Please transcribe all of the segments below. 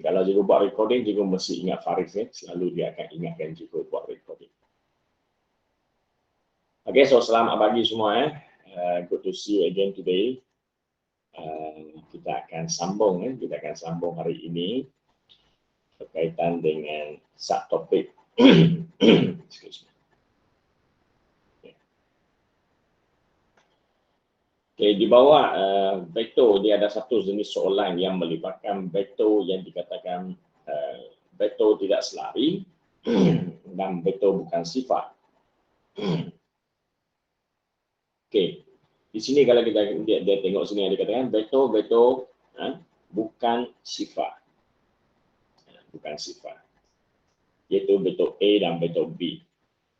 Kalau cikgu buat recording, cikgu mesti ingat Faris ya. Selalu dia akan ingatkan cikgu buat recording. Okay, so selamat pagi semua. Good to see you again today. Kita akan sambung kita akan sambung hari ini berkaitan dengan subtopik. Excuse me. Okay, di bawah vektor dia ada satu jenis soalan yang melibatkan vektor yang dikatakan vektor tidak selari dan vektor bukan sifat. Okay, di sini kalau kita dia tengok sini ada dikatakan vektor bukan sifat, bukan sifat, yaitu vektor A dan vektor B.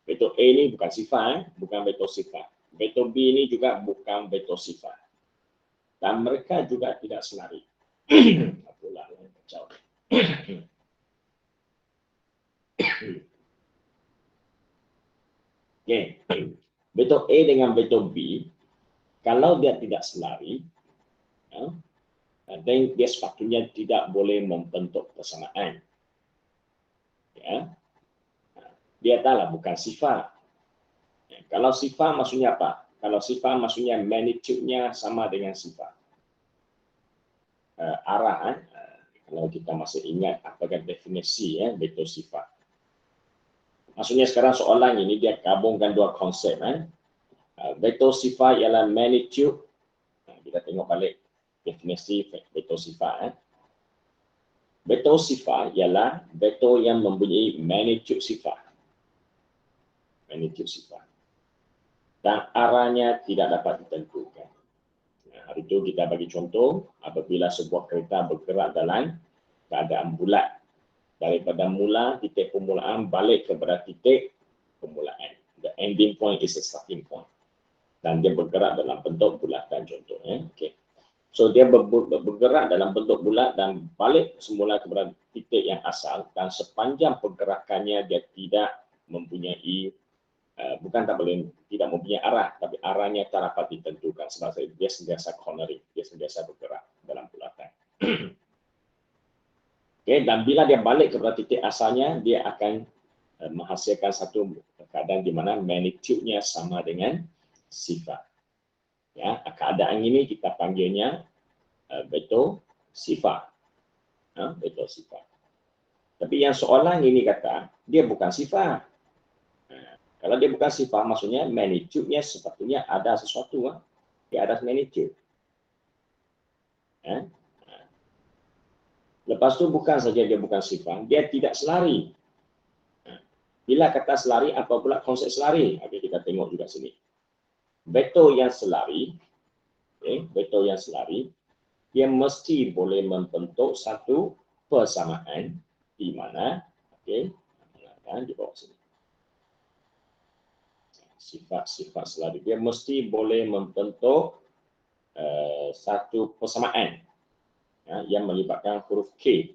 Vektor A ini bukan sifat, bukan vektor sifat. Vektor B ini juga bukan vektor sifat. Dan mereka juga tidak selari. Apalah yang kacau. Okay. Vektor A dengan vektor B, kalau dia tidak selari, dan dia sepatutnya tidak boleh membentuk persamaan. Ya. Dia adalah bukan sifat. Kalau sifat maksudnya apa? Kalau sifat maksudnya magnitude-nya sama dengan sifat. Arah, kalau kita masih ingat apakah definisi vektor sifat. Maksudnya sekarang soalan ini dia gabungkan dua konsep. Vektor sifat ialah magnitude. Kita tengok balik definisi vektor sifat. Vektor sifat ialah vektor yang mempunyai magnitude sifat. Magnitude sifat. Dan arahnya tidak dapat ditentukan. Hari itu kita bagi contoh, apabila sebuah kereta bergerak dalam keadaan bulat. Daripada mula titik permulaan balik kepada titik permulaan. The ending point is a starting point. Dan dia bergerak dalam bentuk bulatan contohnya. Okay. So dia bergerak dalam bentuk bulat dan balik semula kepada titik yang asal. Dan sepanjang pergerakannya dia tidak mempunyai tidak mempunyai arah, tapi arahnya tak dapat ditentukan sebab dia sentiasa cornering, dia sentiasa bergerak dalam bulatan. Okay, dan bila dia balik kepada titik asalnya, dia akan menghasilkan satu keadaan di mana magnitude-nya sama dengan sifat. Ya, keadaan ini kita panggilnya vektor sifat. Vektor sifat. Tapi yang soalan ini kata dia bukan sifat. Kalau dia bukan sifat, maksudnya magnitude-nya sepatutnya ada sesuatu di atas magnitude. Lepas tu bukan saja dia bukan sifat, dia tidak selari. Bila kata selari, apa pula konsep selari? Oke, kita tengok juga sini. Vektor yang selari, vektor yang selari, dia mesti boleh membentuk satu persamaan di mana, di bawah sini. Sifat-sifat selari dia mesti boleh membentuk satu persamaan yang melibatkan huruf K.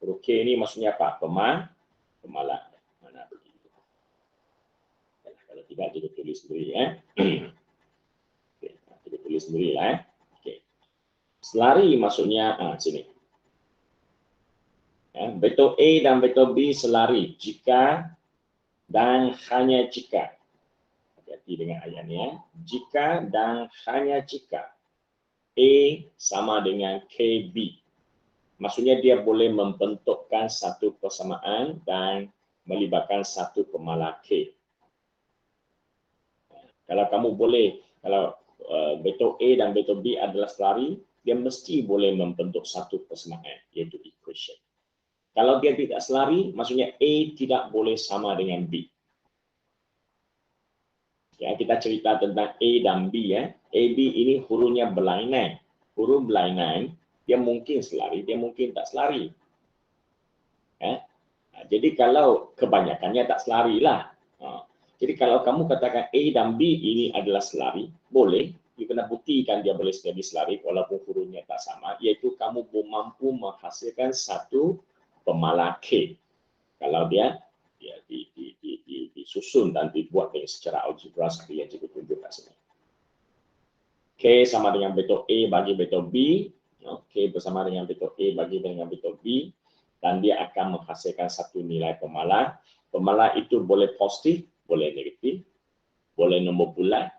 Huruf K ini maksudnya apa? Pemalang. Mana begitu? Kalau tidak kita tulis sendiri kita tulis sendiri Okay. Selari maksudnya sini. Vektor A dan vektor B selari jika dan hanya jika, hati-hati dengan ayatnya, jika dan hanya jika A sama dengan KB. Maksudnya dia boleh membentukkan satu persamaan dan melibatkan satu pemalang K. Kalau kamu boleh, kalau vektor A dan vektor B adalah selari, dia mesti boleh membentuk satu persamaan, iaitu equation. Kalau dia tidak selari, maksudnya A tidak boleh sama dengan B. Ya, kita cerita tentang A dan B. A, B ini hurufnya berlainan. Huruf berlainan, dia mungkin selari, dia mungkin tak selari. Jadi kalau kebanyakannya tak selari lah. Jadi kalau kamu katakan A dan B ini adalah selari, boleh. You kena buktikan dia boleh jadi selari walaupun hurufnya tak sama. Iaitu kamu mampu menghasilkan satu pemalang K. Kalau dia disusun dan dibuat dengan secara algebra seperti yang cikgu tunjukkan sini. K sama dengan vektor A bagi vektor B. K bersama dengan vektор A bagi dengan vektor B, dan dia akan menghasilkan satu nilai pemalar. Pemalar itu boleh positif, boleh negatif, boleh nombor bulat,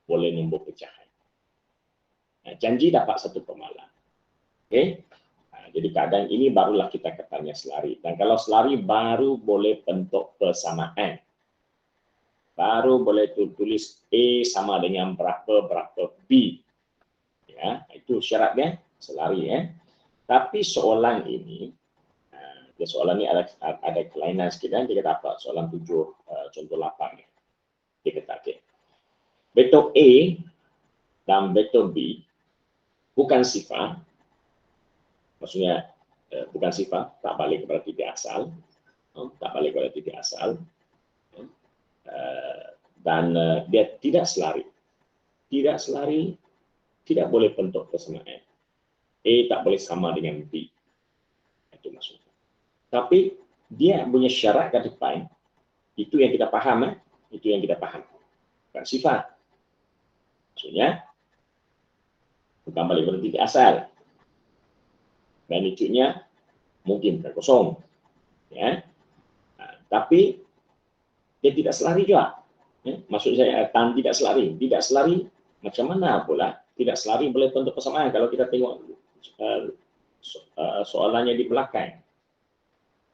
boleh nombor pecahan. Janji dapat satu pemalar. Okey. Jadi keadaan ini barulah kita katanya selari. Dan kalau selari baru boleh bentuk persamaan. Baru boleh tulis A sama dengan berapa B. Ya, itu syaratnya selari ya. Tapi soalan ini ada kelainan sedikit. Kita dapat soalan 7 contoh 8 ya. Dia kata okey. Vektor A dan vektor B bukan sifar. Maksudnya bukan sifar, tak balik kepada titik asal. Tak balik kepada titik asal. Dan dia tidak selari. Tidak selari, tidak boleh bentuk persamaan. A tak boleh sama dengan B. Itu maksudnya. Tapi dia punya syarat ke depan, itu yang kita paham. Itu yang kita paham. Bukan sifat. Maksudnya, bukan balik kepada titik asal. Magnitudenya mungkin bukan kosong. Ya. Tapi dia tidak selari juga. Maksud saya tidak selari. Tidak selari macam mana pula? Tidak selari boleh bentuk persamaan kalau kita tengok soalannya di belakang.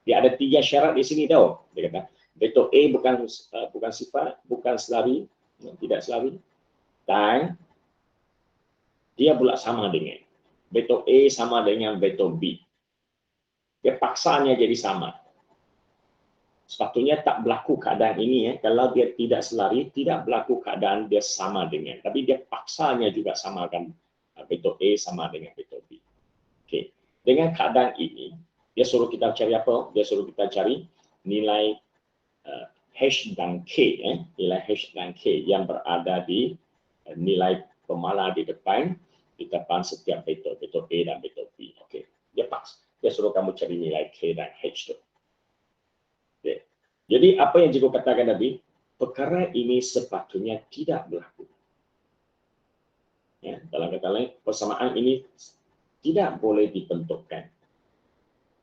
Dia ada 3 syarat di sini tau. Dia kata vektor A bukan sifat, bukan selari, tidak selari, dan dia pula sama dengan vektor A sama dengan vektor B. Dia paksanya jadi sama. Sepatutnya tak berlaku keadaan ini ya. Kalau dia tidak selari, tidak berlaku keadaan dia sama dengan. Tapi dia paksanya juga samakan vektor A sama dengan vektor B. Okey. Dengan keadaan ini, dia suruh kita cari apa? Dia suruh kita cari nilai H dan K, nilai H dan K yang berada di nilai pemalar di depan setiap vektor A dan vektor B. Okey. Dia suruh kamu cari nilai K dan H tu. Okay. Jadi apa yang cikgu katakan tadi, perkara ini sepatutnya tidak berlaku. Ya, dalam kata lain, persamaan ini tidak boleh dibentukkan.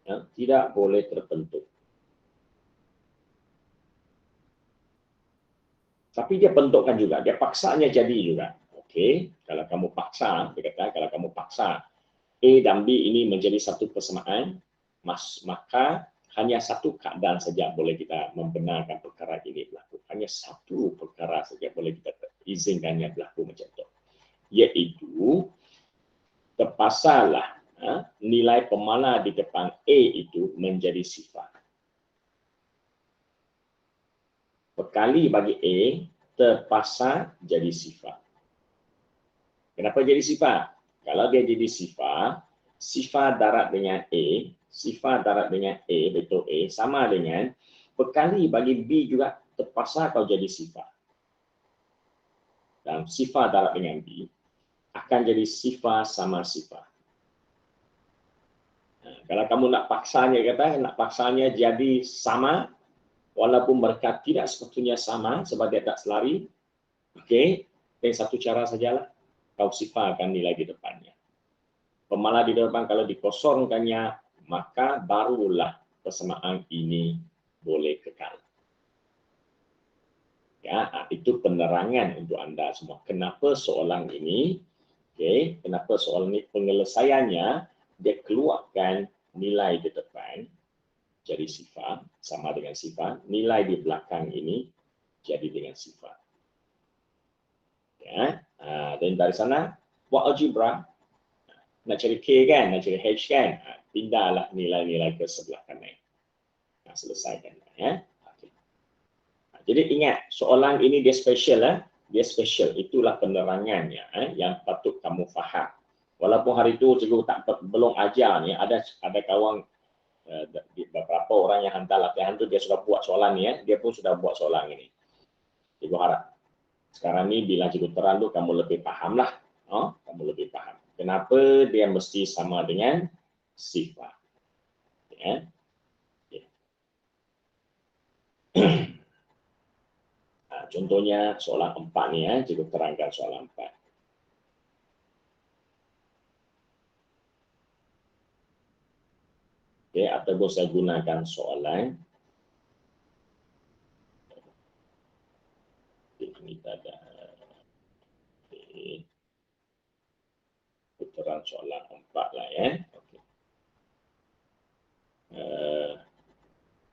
Ya, tidak boleh terbentuk. Tapi dia bentukkan juga, dia paksanya jadi juga. Okey, kalau kamu paksa, dia kata kalau kamu paksa A dan B ini menjadi satu persamaan, maka hanya satu keadaan saja boleh kita membenarkan perkara ini berlaku. Hanya satu perkara saja boleh kita izinkannya berlaku macam itu. Iaitu terpaksalah nilai pemalar di depan A itu menjadi sifar. Berkali bagi A terpaksa jadi sifar. Kenapa jadi sifar? Kalau dia jadi sifar, sifar darat dengan A, sifar darat dengan A, vektor A, sama dengan berkali bagi B juga terpaksa kau jadi sifar. Dan sifar darat dengan B akan jadi sifar sama sifar. Kalau kamu nak paksanya jadi sama, walaupun mereka tidak sepatutnya sama sebab dia tak selari, okey, dan satu cara sajalah, kau sifarkan nilai di depannya. Pemalar di depan kalau dikosongkannya, maka barulah persamaan ini boleh kekal. Ya, itu penerangan untuk anda semua. Kenapa soalan ini? Okay, kenapa soalan ini penyelesaiannya dia keluarkan nilai di depan jadi sifar sama dengan sifar, nilai di belakang ini jadi dengan sifar. Ya, dan dari sana buat algebra. Nak cari K kan, nak cari H kan, pindahlah nilai-nilai ke sebelah kanan. Selesaikan. Ya. Okay. Jadi ingat, soalan ini dia special. Dia special, itulah penerangannya yang patut kamu faham. Walaupun hari itu cikgu belum ajar, ada kawan, beberapa orang yang hantar latihan itu dia sudah buat soalan ni, dia pun sudah buat soalan ini. Cikgu harap sekarang ni bila cikgu terang tu kamu lebih faham lah. Kamu lebih faham. Kenapa dia mesti sama dengan sifar? Ya. Contohnya soalan 4 ni, cikgu terangkan soalan 4. Okay, ataupun saya gunakan soalan. Ini ada putaran soalan 4 lah ya. Okay.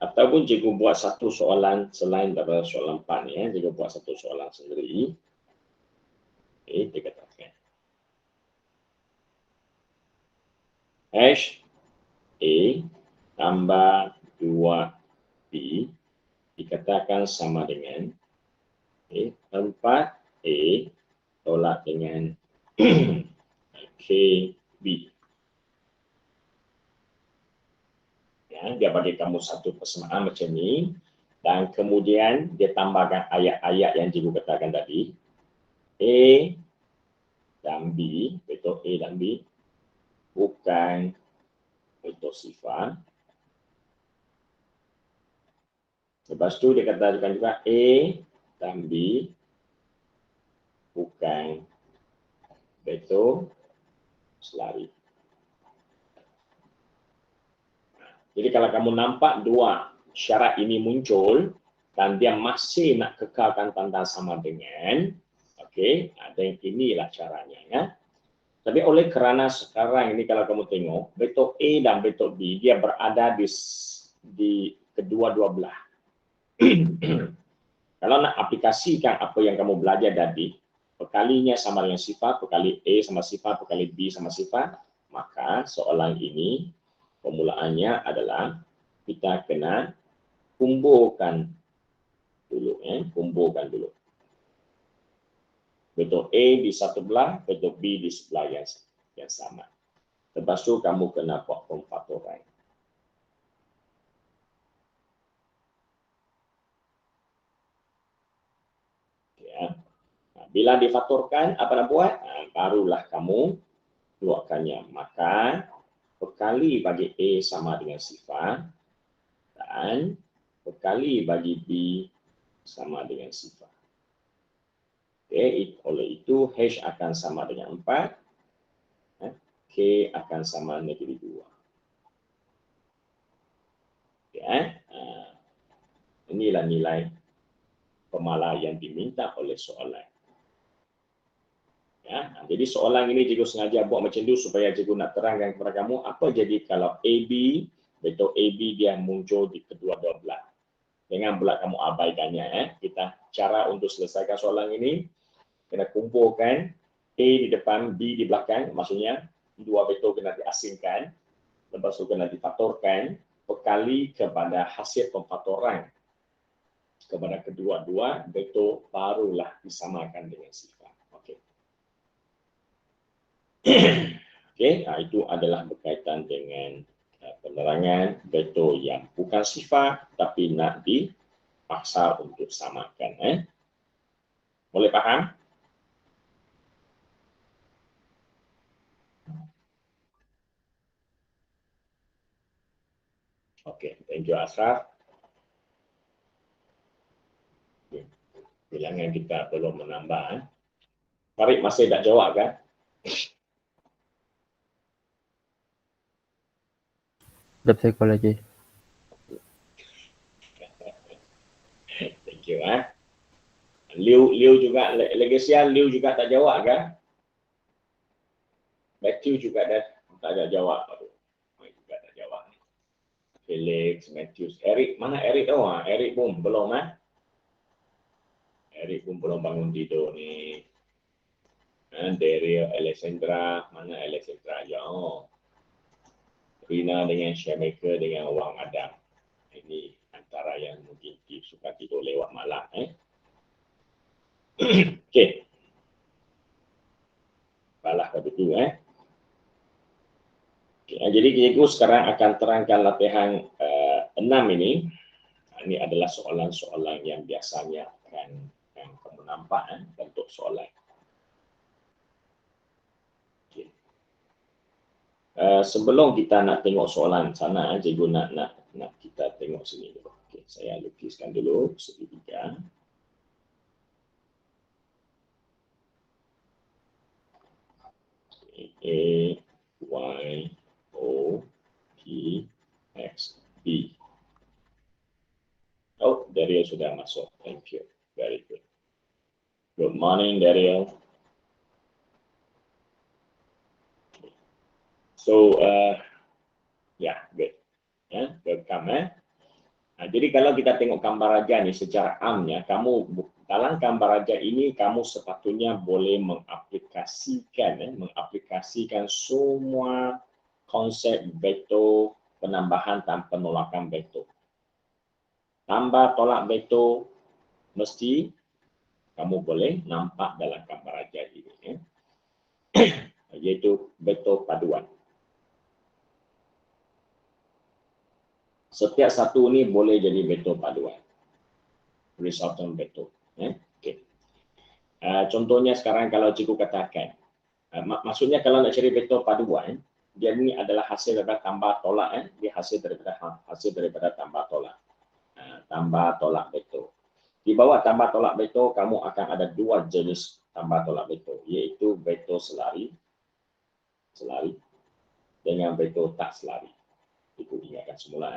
Ataupun cikgu buat satu soalan selain daripada soalan 4 ya. Cikgu buat satu soalan sendiri. Okay, dia katakan. Hash A tambah 2B dikatakan sama dengan 4A tolak dengan KB. Ya, dia bagi kamu satu persamaan macam ni dan kemudian dia tambahkan ayat-ayat yang cikgu katakan tadi. A dan B, betul A dan B bukan betul sifat. Lepas tu dia katakan juga A dan B bukan betul selari. Jadi kalau kamu nampak dua syarat ini muncul dan dia masih nak kekalkan tanda sama dengan, okey, dan inilah caranya ya. Tapi oleh kerana sekarang ini kalau kamu tengok, bentuk A dan bentuk B dia berada di kedua-dua belah. Kalau nak aplikasikan apa yang kamu belajar tadi, perkalinya sama dengan sifat, perkali A sama sifat, perkali B sama sifat, maka soalan ini permulaannya adalah kita kena kumpulkan dulu, kumpulkan dulu. Bentuk A di satu belah, bentuk B di sebelah yang sama. Lepas tu kamu kena buat pemfaktoran. Ya. Bila difaktorkan, apa nak buat? Barulah kamu keluarkannya. Maka perkali bagi A sama dengan sifat dan perkali bagi B sama dengan sifat. Okay. Oleh itu H akan sama dengan 4, K akan sama negatif 2. Ya. Inilah nilai pemalah yang diminta oleh soalan. Ya, jadi soalan ini cikgu sengaja buat macam itu supaya cikgu nak terangkan kepada kamu apa jadi kalau AB, bentuk AB dia muncul di kedua-dua belah. Jangan pula kamu abaikannya. Kita cara untuk selesaikan soalan ini kena kumpulkan A di depan, B di belakang, maksudnya dua bentuk kena diasingkan, lepas itu kena difaktorkan, perkali kepada hasil pemfaktoran kepada kedua-dua bentuk barulah disamakan dengan sifat. Okey. Okey, itu adalah berkaitan dengan penerangan bentuk yang bukan sifat tapi nak dipaksa untuk samakan. Boleh faham? Okey, thank you Ashraf. Bilangan kita belum menambah. Farid masih tak jawab kan? Lab psikologi. Thank you. Liu juga, Legasia Liu juga tak jawab kan? Matthew juga tak ada jawab. Juga tak jawab. Felix, Matthews, Eric, mana Eric tahu? Eric pun belum Eric pun belum bangun tidur ni. Daryl, Alexandra, mana Alexandra? Jauh. Rina dengan Shameka dengan Wang Adam. Ini antara yang mungkin suka tidur lewat malam. Okey. Balah kat itu. Okay, jadi cikgu sekarang akan terangkan latihan 6 ini. Ini adalah soalan-soalan yang biasanya akan kamu nampak bentuk soalan. Okay. Sebelum kita nak tengok soalan sana, cikgu nak kita tengok sini dulu. Okay, saya lukiskan dulu segitiga. A, Y, O, P, Next, B. Oh, Daryl sudah masuk. Thank you. Very good. Good morning, Daryl. So, good. Welcome. Jadi kalau kita tengok gambar raja ni secara amnya, kamu dalam gambar raja ini kamu sepatutnya boleh mengaplikasikan semua konsep veto, penambahan dan penolakan veto. Tambah tolak veto mesti kamu boleh nampak dalam gambar raja ini, yaitu veto paduan. Setiap satu ini boleh jadi veto paduan, resultant veto. Okay. Contohnya sekarang kalau cikgu katakan, maksudnya kalau nak cari veto paduan, dia ini adalah hasil daripada tambah tolak, dia hasil daripada tambah tolak. Tambah tolak veto. Di bawah tambah tolak veto, kamu akan ada dua jenis tambah tolak veto, yaitu veto selari dengan veto tak selari. Itu ingatkan semula.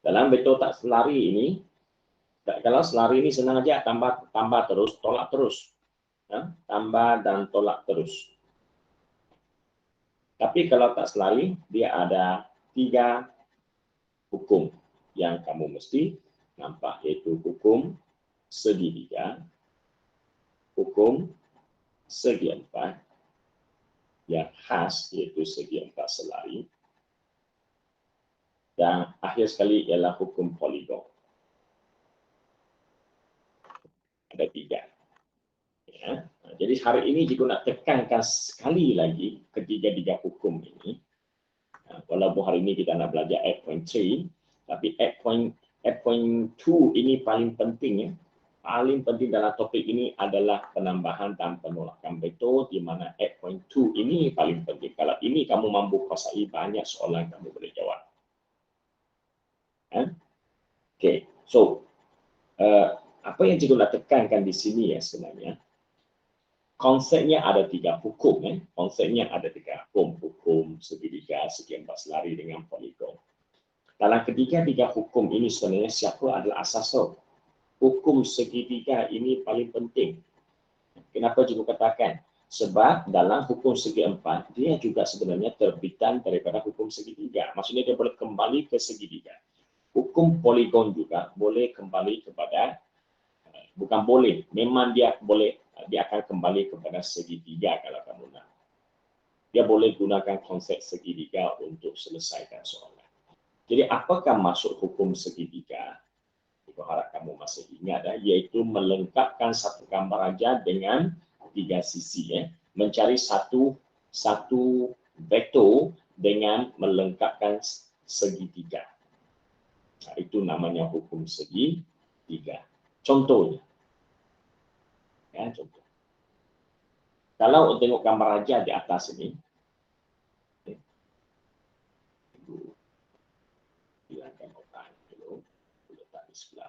Dalam veto tak selari ini, kalau selari ini senang aja tambah terus, tolak terus. Tambah dan tolak terus. Tapi kalau tak selari, dia ada 3 hukum yang kamu mesti nampak, yaitu hukum segitiga, hukum segi empat, yang khas yaitu segi empat selari, dan akhir sekali ialah hukum poligon. Ada 3. Jadi hari ini jika nak tekankan sekali lagi ketiga-tiga hukum ini, walaupun hari ini kita nak belajar 8.3, tapi 8.2 ini paling penting. Paling penting dalam topik ini adalah penambahan dan penolakan veto, di mana 8.2 ini paling penting. Kalau ini kamu mampu kuasai, banyak soalan kamu boleh jawab. Okay, so apa yang cikgu nak tekankan di sini sebenarnya, konsepnya ada 3 hukum. Konsepnya ada 3 hukum segitiga, segi empat selari dengan poligon. Dalam ketiga-tiga hukum ini sebenarnya siapa adalah asasor? Hukum segitiga ini paling penting. Kenapa cikgu katakan? Sebab dalam hukum segi empat, dia juga sebenarnya terbitan daripada hukum segitiga. Maksudnya dia boleh kembali ke segitiga. Hukum poligon juga boleh kembali kepada, bukan boleh, memang dia boleh, dia akan kembali kepada segitiga kalau kamu nak. Dia boleh gunakan konsep segitiga untuk selesaikan soalan. Jadi apakah maksud hukum segitiga? Aku harap kamu masih ingat, yaitu melengkapkan satu gambar raja dengan 3 sisi. Mencari satu veto dengan melengkapkan segitiga. Itu namanya hukum segitiga. Contohnya, contoh. Kalau tengok gambar raja di atas ini, hilangkan otak dulu, letak di sebelah.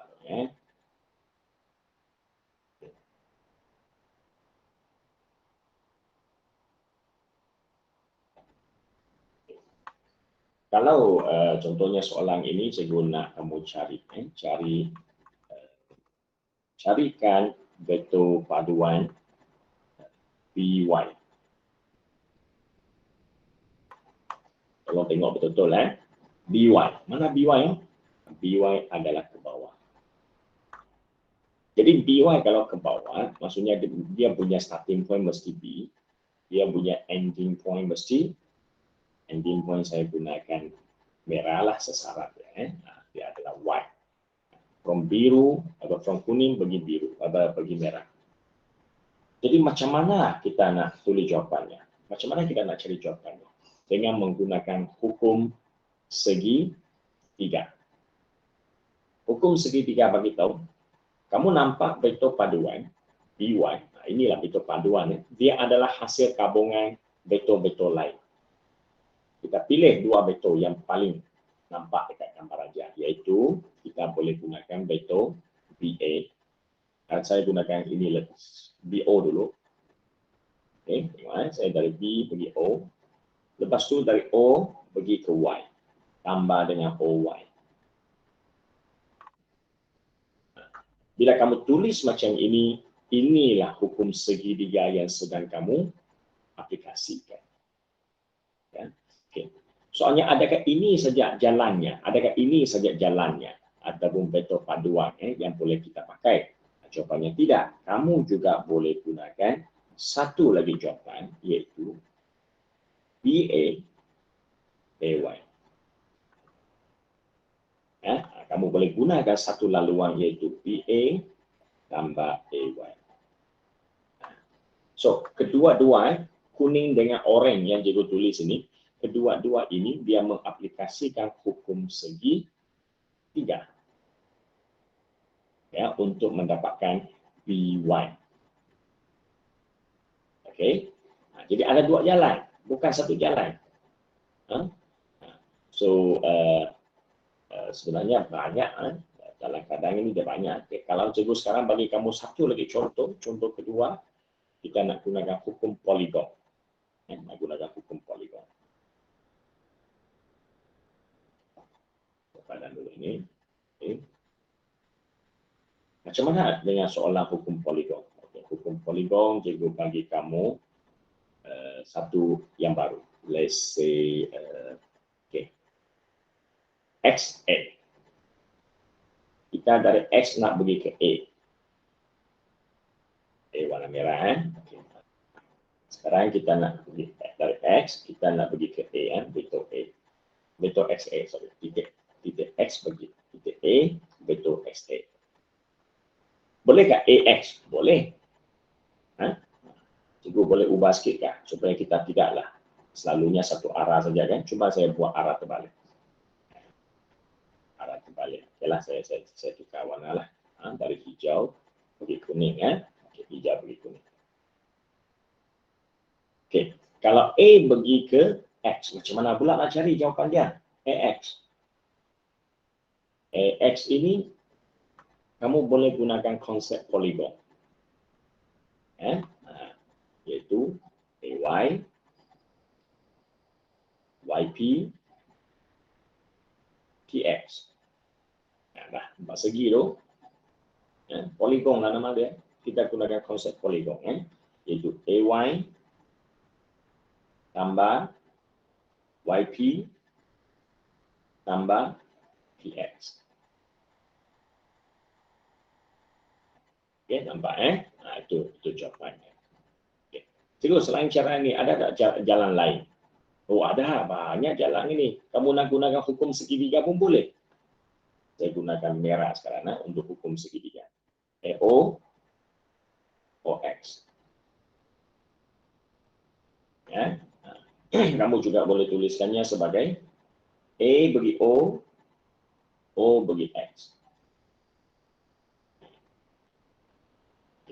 Kalau contohnya soalan ini cikgu nak kamu carikan veto paduan BY. Tolong tengok betul-betul BY. Mana BY? BY adalah ke bawah. Jadi BY kalau ke bawah, maksudnya dia punya starting point mesti B, dia punya ending point mesti, ending point saya gunakan merah lah sesarat. Dia adalah Y. From biru atau from kuning pergi biru atau pergi merah. Jadi macam mana kita nak tulis jawapannya? Macam mana kita nak cari jawapannya? Dengan menggunakan hukum segitiga. Hukum segitiga bagi tahu, kamu nampak veto paduan BY. Inilah veto paduan. Dia adalah hasil gabungan veto-veto lain. Kita pilih 2 veto yang paling nampak dekat gambar raja, yaitu kita boleh gunakan veto BA. Dan saya gunakan ini BO dulu. Okey, saya dari B pergi O. Lepas tu dari O pergi ke Y. tambah dengan OY. Bila kamu tulis macam ini, inilah hukum segitiga yang sedang kamu aplikasikan. Ya. Okay. Soalnya adakah ini saja jalannya? Adakah ini saja jalannya? Ataupun vektor paduan yang boleh kita pakai? Jawapannya tidak. Kamu juga boleh gunakan satu lagi jawapan, iaitu BA AY. Ya, kamu boleh gunakan satu laluan iaitu BA tambah AY. So, kedua-dua kuning dengan oranye yang cikgu tulis ini, kedua-dua ini dia mengaplikasikan hukum segitiga ya untuk mendapatkan BY. Okey. Jadi ada dua jalan, bukan satu jalan. So sebenarnya banyak dalam keadaan ini dia banyak. Okay. Kalau cikgu sekarang bagi kamu satu lagi contoh kedua, kita nak gunakan hukum poligon. Nak gunakan hukum poligon. Pada dulu ini. Okay. Macam mana dengan soalan hukum poligon? Okay. Hukum poligon cikgu bagi kamu satu yang baru. Let's say okay. XA. Kita dari X nak pergi ke A. A warna merah. Okay. Sekarang kita nak pergi dari X, kita nak pergi ke A, vektor A. Vektor XA, sorry. Titik X pergi titik A, vektor XA. Bolehkah AX? Boleh. Cikgu boleh ubah sikit kan, supaya kita tidaklah selalunya satu arah saja kan. Cuba saya buat arah terbalik. Arah terbalik. Okeylah, saya tukar warna lah. Dari hijau pergi kuning Okay, hijau pergi kuning. Okey, kalau A pergi ke X, macam mana pula nak cari jawapan dia? AX. AX ini kamu boleh gunakan konsep poligon. Iaitu AY, YP, TX. Dah, empat segi tu. Poligon lah nama dia. Kita gunakan konsep poligon. Iaitu AY tambah YP tambah TX. Okay, nampak itu jawapannya. Okay. Cikgu, selain cara ini, ada tak jalan lain? Oh, ada banyak jalan ini. Kamu nak gunakan hukum segitiga pun boleh. Saya gunakan merah sekarang untuk hukum segitiga. AO, OX. Ya. Kamu juga boleh tuliskannya sebagai A bagi O bagi X.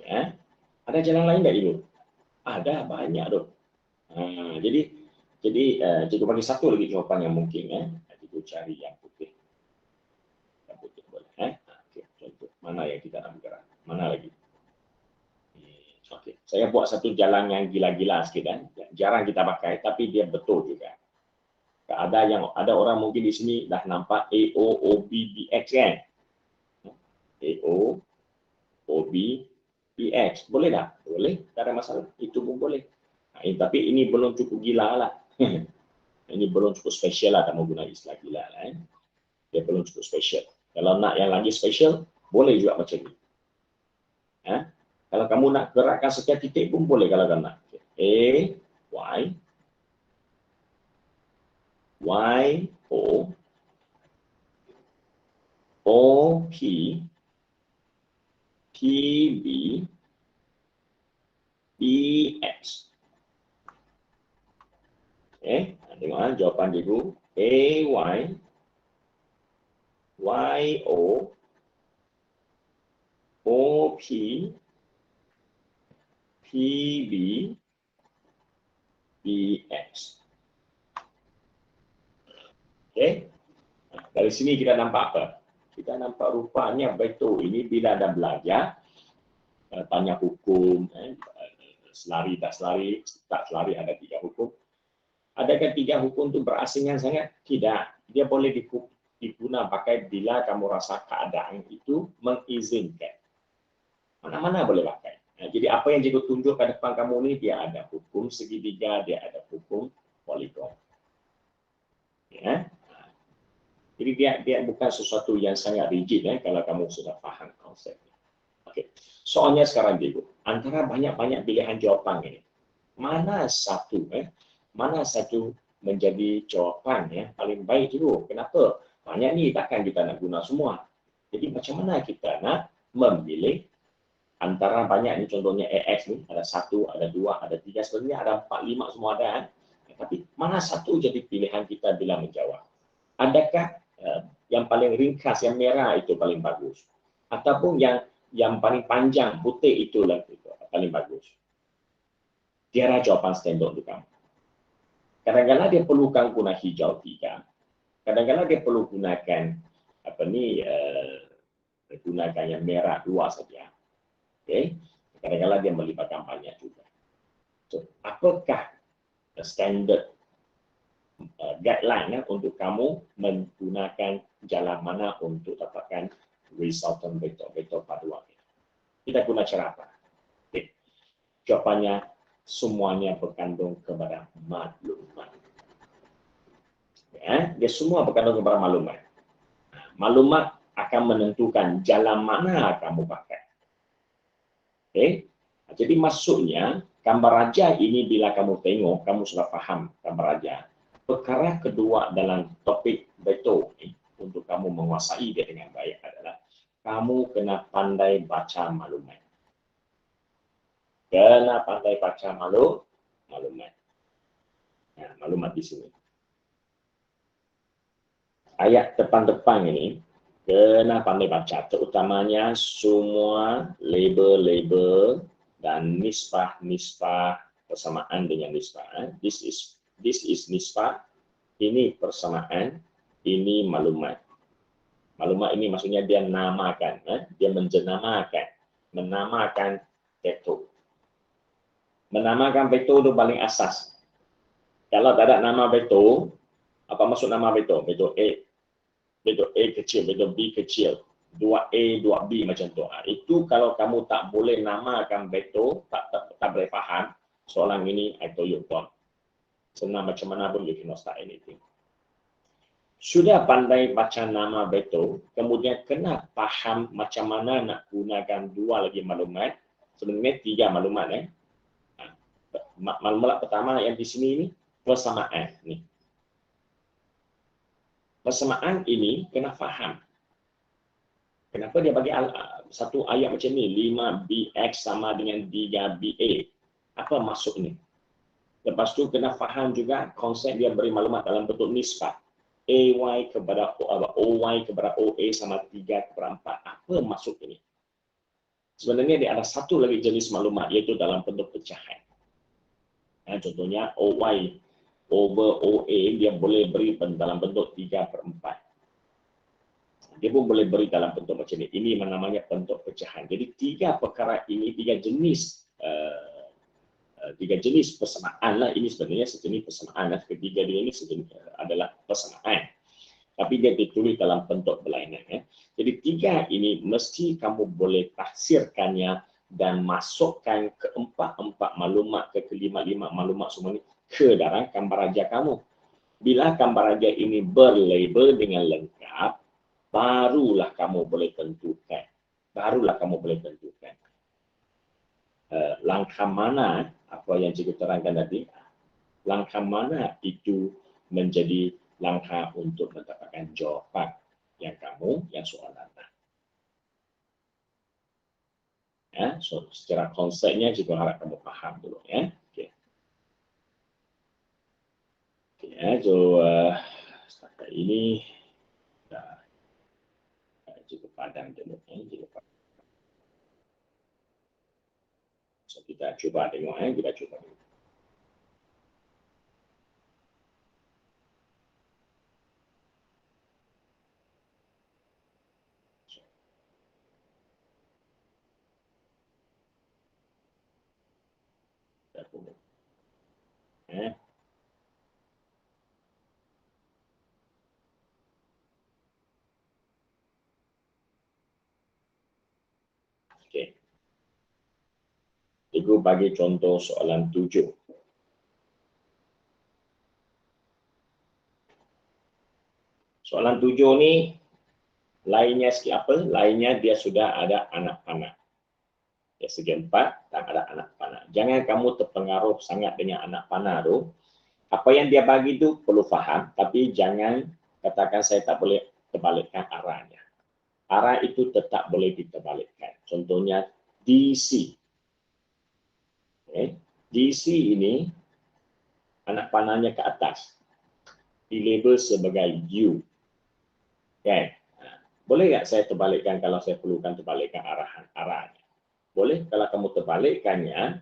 Ya. Ada jalan lain tak itu? Ada banyak tu. Jadi cikgu bagi satu lagi jawapan yang mungkin cikgu cari yang putih. Yang putih boleh. Okay. Contoh mana yang kita nak bergerak? Mana lagi? Okay. Saya buat satu jalan yang gila-gila sikit jarang kita pakai tapi dia betul juga. Ada orang mungkin di sini dah nampak AO OB BX kan? AO OB BX. Boleh tak? Boleh, tak ada masalah. Itu pun boleh. Tapi ini belum cukup gila lah. Ini belum cukup spesial lah, tak mau guna istilah gila lah. Dia belum cukup spesial. Kalau nak yang lagi spesial, boleh juga macam ni. Kalau kamu nak gerakkan setiap titik pun boleh kalau kamu nak. A, Y, O, P, B, X. Okay, tengok jawapan cikgu. AY, YO, OP, PB, BX. Okay. Dari sini kita nampak apa? Kita nampak rupanya betul ini bila ada belajar, tanya hukum, selari tak selari, tak selari ada 3 hukum. Adakah 3 hukum itu berasingan sangat? Tidak. dia boleh diguna pakai bila kamu rasa keadaan itu mengizinkan. Mana-mana boleh pakai. Jadi apa yang cikgu tunjuk pada depan kamu ni, dia ada hukum segitiga, dia ada hukum poligon. Ya. Jadi dia bukan sesuatu yang sangat rigid kalau kamu sudah faham konsepnya. Okey. Soalnya sekarang cikgu, antara banyak-banyak pilihan jawapan ini, mana satu menjadi jawapan paling baik dulu? Kenapa? Banyak ni takkan kita nak guna semua. Jadi macam mana kita nak memilih antara banyak ni, contohnya AX ni ada 1, ada 2, ada 3, sebenarnya ada 4, 5 semua ada. Tapi mana satu jadi pilihan kita bila menjawab? Adakah yang paling ringkas, yang merah itu paling bagus? Ataupun yang paling panjang, putih itu paling bagus? Tiada jawapan standard untuk kamu. Kadang-kadang dia perlukan guna hijau 3. Kadang-kadang dia perlu gunakan gunakan yang merah 2 saja. Okay. Kadang-kadang dia melibatkan banyak juga. So, apakah standard guideline untuk kamu menggunakan jalan mana untuk dapatkan resultant vektor paduan? Kita guna cara apa? Okay. Jawapannya semuanya berkandung kepada maklumat. Ya, dia semua berkandung kepada maklumat. Maklumat akan menentukan jalan mana kamu pakai. Okay. Jadi maksudnya gambar raja ini bila kamu tengok, kamu sudah faham gambar raja. Perkara kedua dalam topik vektor ini untuk kamu menguasai dia dengan baik adalah kamu kena pandai baca maklumat. Kena pandai baca maklumat. Nah, maklumat di sini. Ayat depan-depan ini kena pandai baca, terutamanya semua label-label dan nisbah-nisbah persamaan dengan nisbah. This is nisbah, ini persamaan, ini maklumat. Maklumat ini maksudnya dia namakan, dia menamakan vektor. Menamakan vektor itu paling asas. Kalau tak ada nama vektor, apa maksud nama vektor? Vektor A kecil, vektor B kecil, 2A, 2B macam tu. Itu kalau kamu tak boleh namakan vektor, tak boleh faham soalan ini, I told you don't. Senang macam mana pun, you cannot start anything. Sudah pandai baca nama vektor, kemudian kena faham macam mana nak gunakan 2 lagi maklumat. Sebenarnya 3 maklumat. Maklumat pertama yang di sini ini persamaan ni. Persamaan ini kena faham. Kenapa dia bagi satu ayat macam ni, 5bx sama dengan 3ba. Apa maksud ni? Lepas tu kena faham juga konsep dia beri maklumat dalam bentuk nisbah. AY kepada OY kepada OA sama 3/4. Apa maksud ini? Sebenarnya dia ada satu lagi jenis maklumat, iaitu dalam bentuk pecahan. Contohnya OY over OA, dia boleh beri dalam bentuk 3/4. Dia pun boleh beri dalam bentuk macam ini. Ini namanya bentuk pecahan. Jadi 3 perkara ini, 3 jenis persamaan lah. Ini sebenarnya sejenis persamaan. Ketiga dia ini adalah persamaan. Tapi dia ditulis dalam bentuk berlainan. Jadi 3 ini mesti kamu boleh tafsirkannya dan masukkan ke 4 maklumat, ke 5 maklumat semua ini ke dalam gambar raja kamu. Bila gambar raja ini berlabel dengan lengkap, barulah kamu boleh tentukan. Langkah mana, apa yang cikgu terangkan tadi, langkah mana itu menjadi langkah untuk mendapatkan jawapan yang soal datang. So secara konsepnya juga harap kamu faham dulu ya. So setakat ini cukup padam dulu. So kita coba tengok, kita coba dulu. Cikgu bagi contoh soalan 7. Soalan 7 ni lainnya sikit apa? Lainnya dia sudah ada anak panah. Ya, segi 4 tak ada anak panah. Jangan kamu terpengaruh sangat dengan anak panah tu. Apa yang dia bagi tu perlu faham, tapi jangan katakan saya tak boleh terbalikkan arahnya. Arah itu tetap boleh diterbalikkan. Contohnya DC. Okay. DC ini anak panahnya ke atas. Dilabel sebagai U. Okay. Boleh tak saya terbalikkan kalau saya perlukan terbalikkan arahnya? Boleh kalau kamu terbalikkannya,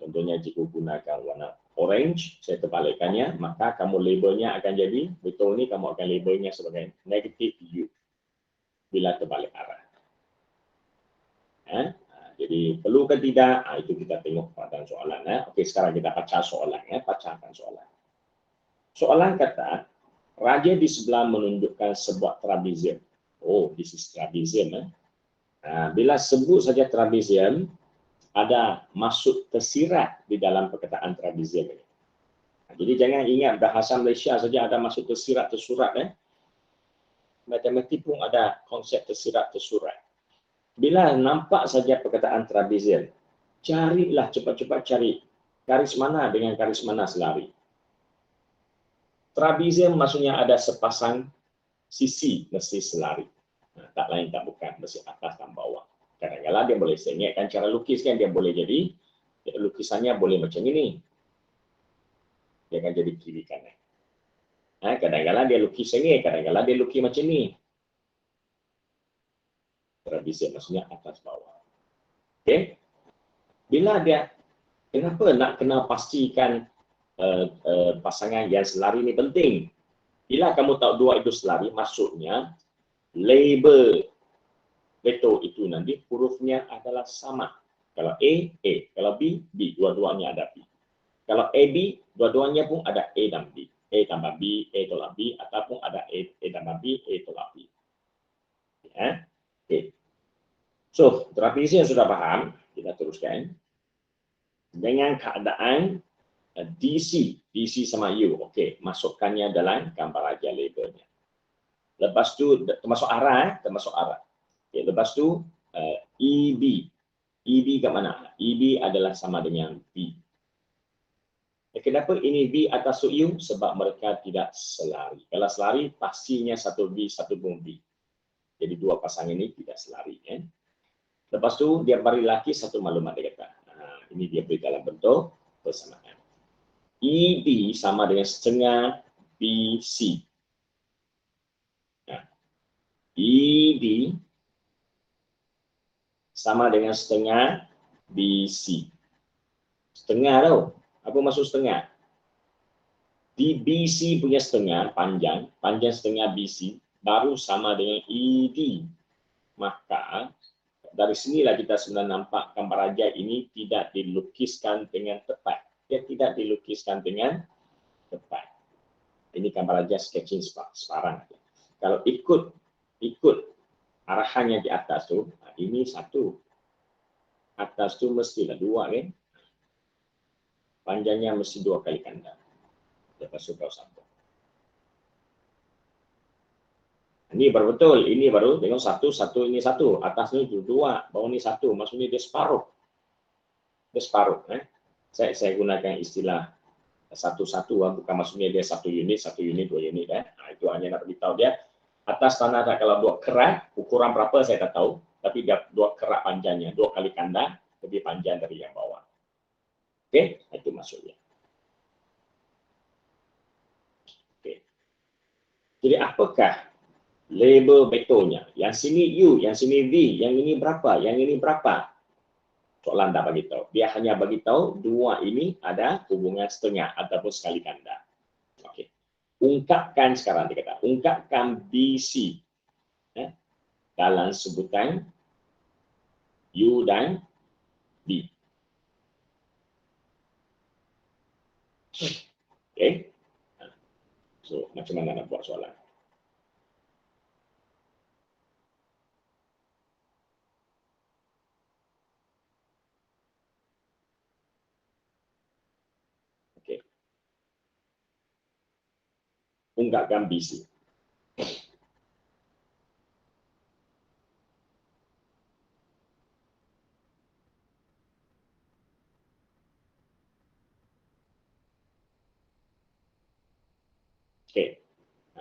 contohnya jika gunakan warna orange, saya terbalikkannya, maka kamu labelnya akan jadi, betul ni kamu akan labelnya sebagai negative U bila terbalik arah. Jadi perlu ke tidak, itu kita tengok pada soalan. Okey, sekarang kita baca soalan. Bacakan soalan. Soalan kata, raja di sebelah menunjukkan sebuah trapezium. Oh, this is trapezium. Bila sebut saja trapezium, ada maksud tersirat di dalam perkataan trapezium ini. Jadi jangan ingat bahasa Malaysia saja ada maksud tersirat tersurat. Matematik pun ada konsep tersirat tersurat. Bila nampak saja perkataan trapezium, carilah cepat-cepat cari garis mana dengan garis mana selari. Trapezium maksudnya ada sepasang sisi mesti selari. Tak lain tak bukan, mesti atas dan bawah. Kadang-kadang dia boleh sengitkan cara lukis kan, dia boleh jadi lukisannya boleh macam ini. Dia akan jadi kiri kanan. Kadang-kadang dia lukis sengit, kadang-kadang dia lukis macam ni. Trapezium maksudnya atas bawah. Okey. Bila dia, kenapa nak kena pastikan pasangan yang selari ni penting? Bila kamu tahu dua itu selari, maksudnya label vektor itu nanti hurufnya adalah sama. Kalau A, A. Kalau B, B. Dua-duanya ada B. Kalau AB, dua-duanya pun ada A dan B. A tambah B, A tolak B, ataupun ada A tambah B, A tolak B. Okay. So, trapezium sudah paham. Kita teruskan. Dengan keadaan DC. DC sama U. Okey, masukkannya dalam gambar aja labelnya. Lepas tu, termasuk arah. Termasuk arah. Okay, lepas tu, EB. EB kat mana? EB adalah sama dengan B. Kenapa ini B atas U? Sebab mereka tidak selari. Kalau selari, pastinya satu B, satu pun B. Jadi dua pasangan ini tidak selari. Lepas tu, dia beri lagi satu maklumat dia kata. Ini dia beri dalam bentuk persamaan. EB sama dengan setengah BC. EB sama dengan setengah BC. Setengah tau. Apa maksud setengah? Di BC punya setengah, panjang setengah BC, baru sama dengan ED. Maka, dari sinilah kita sebenarnya nampak gambar raja ini tidak dilukiskan dengan tepat. Dia tidak dilukiskan dengan tepat. Ini gambar raja sketching sekarang. Kalau ikut arahannya di atas tu, ini satu. Atas tu mestilah dua kan. Panjangnya mesti 2 kali ganda. Lepas tu kau sambung. Ini baru betul. Ini baru tengok satu, ini satu. Atas ni dua, bawah ni satu. Maksudnya dia separuh. Dia separuh. Saya gunakan istilah satu-satu. Bukan maksudnya dia satu unit, dua unit. Itu hanya nak beritahu dia. Atas tanah kalau dua kerat, ukuran berapa saya tak tahu. Tapi dia dua kerat panjangnya. 2 kali ganda, lebih panjang dari yang bawah. Okey, itu maksudnya. Okey. Jadi apakah label vektornya? Yang sini U, yang sini V, yang ini berapa, yang ini berapa? Soalan tak bagi tahu. Dia hanya bagi tahu dua ini ada hubungan setengah ataupun sekali ganda. Okey. Ungkapkan sekarang dia kata, ungkapkan BC dalam sebutan U dan V. Okey. So, macam mana nak buat soalan? ungkapkan BC. Okey.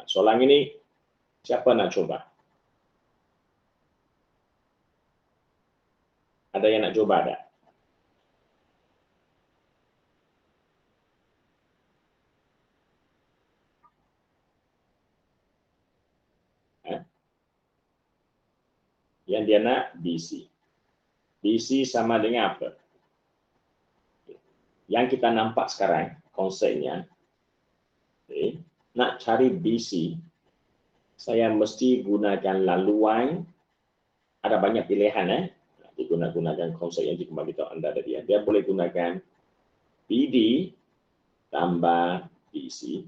Soalan ini siapa nak cuba? Ada yang nak cuba tak? Yang dia nak BC. BC sama dengan apa? Yang kita nampak sekarang, konsepnya, nak cari BC, saya mesti gunakan laluan, ada banyak pilihan, digunakan konsep yang kembali tahu anda tadi. Dia boleh gunakan BD tambah BC.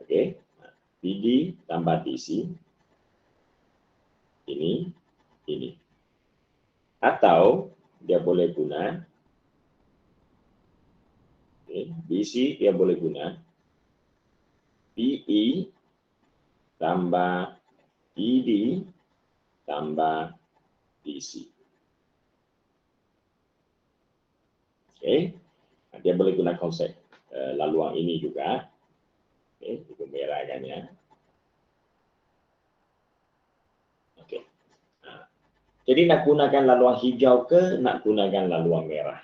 Okey, BD tambah BC. Ini. Atau dia boleh guna BC, dia boleh guna BE tambah BD tambah BC. Okey, dia boleh guna konsep laluan ini juga. Okey, itu merahkannya. Okey. Jadi nak gunakan laluan hijau ke nak gunakan laluan merah?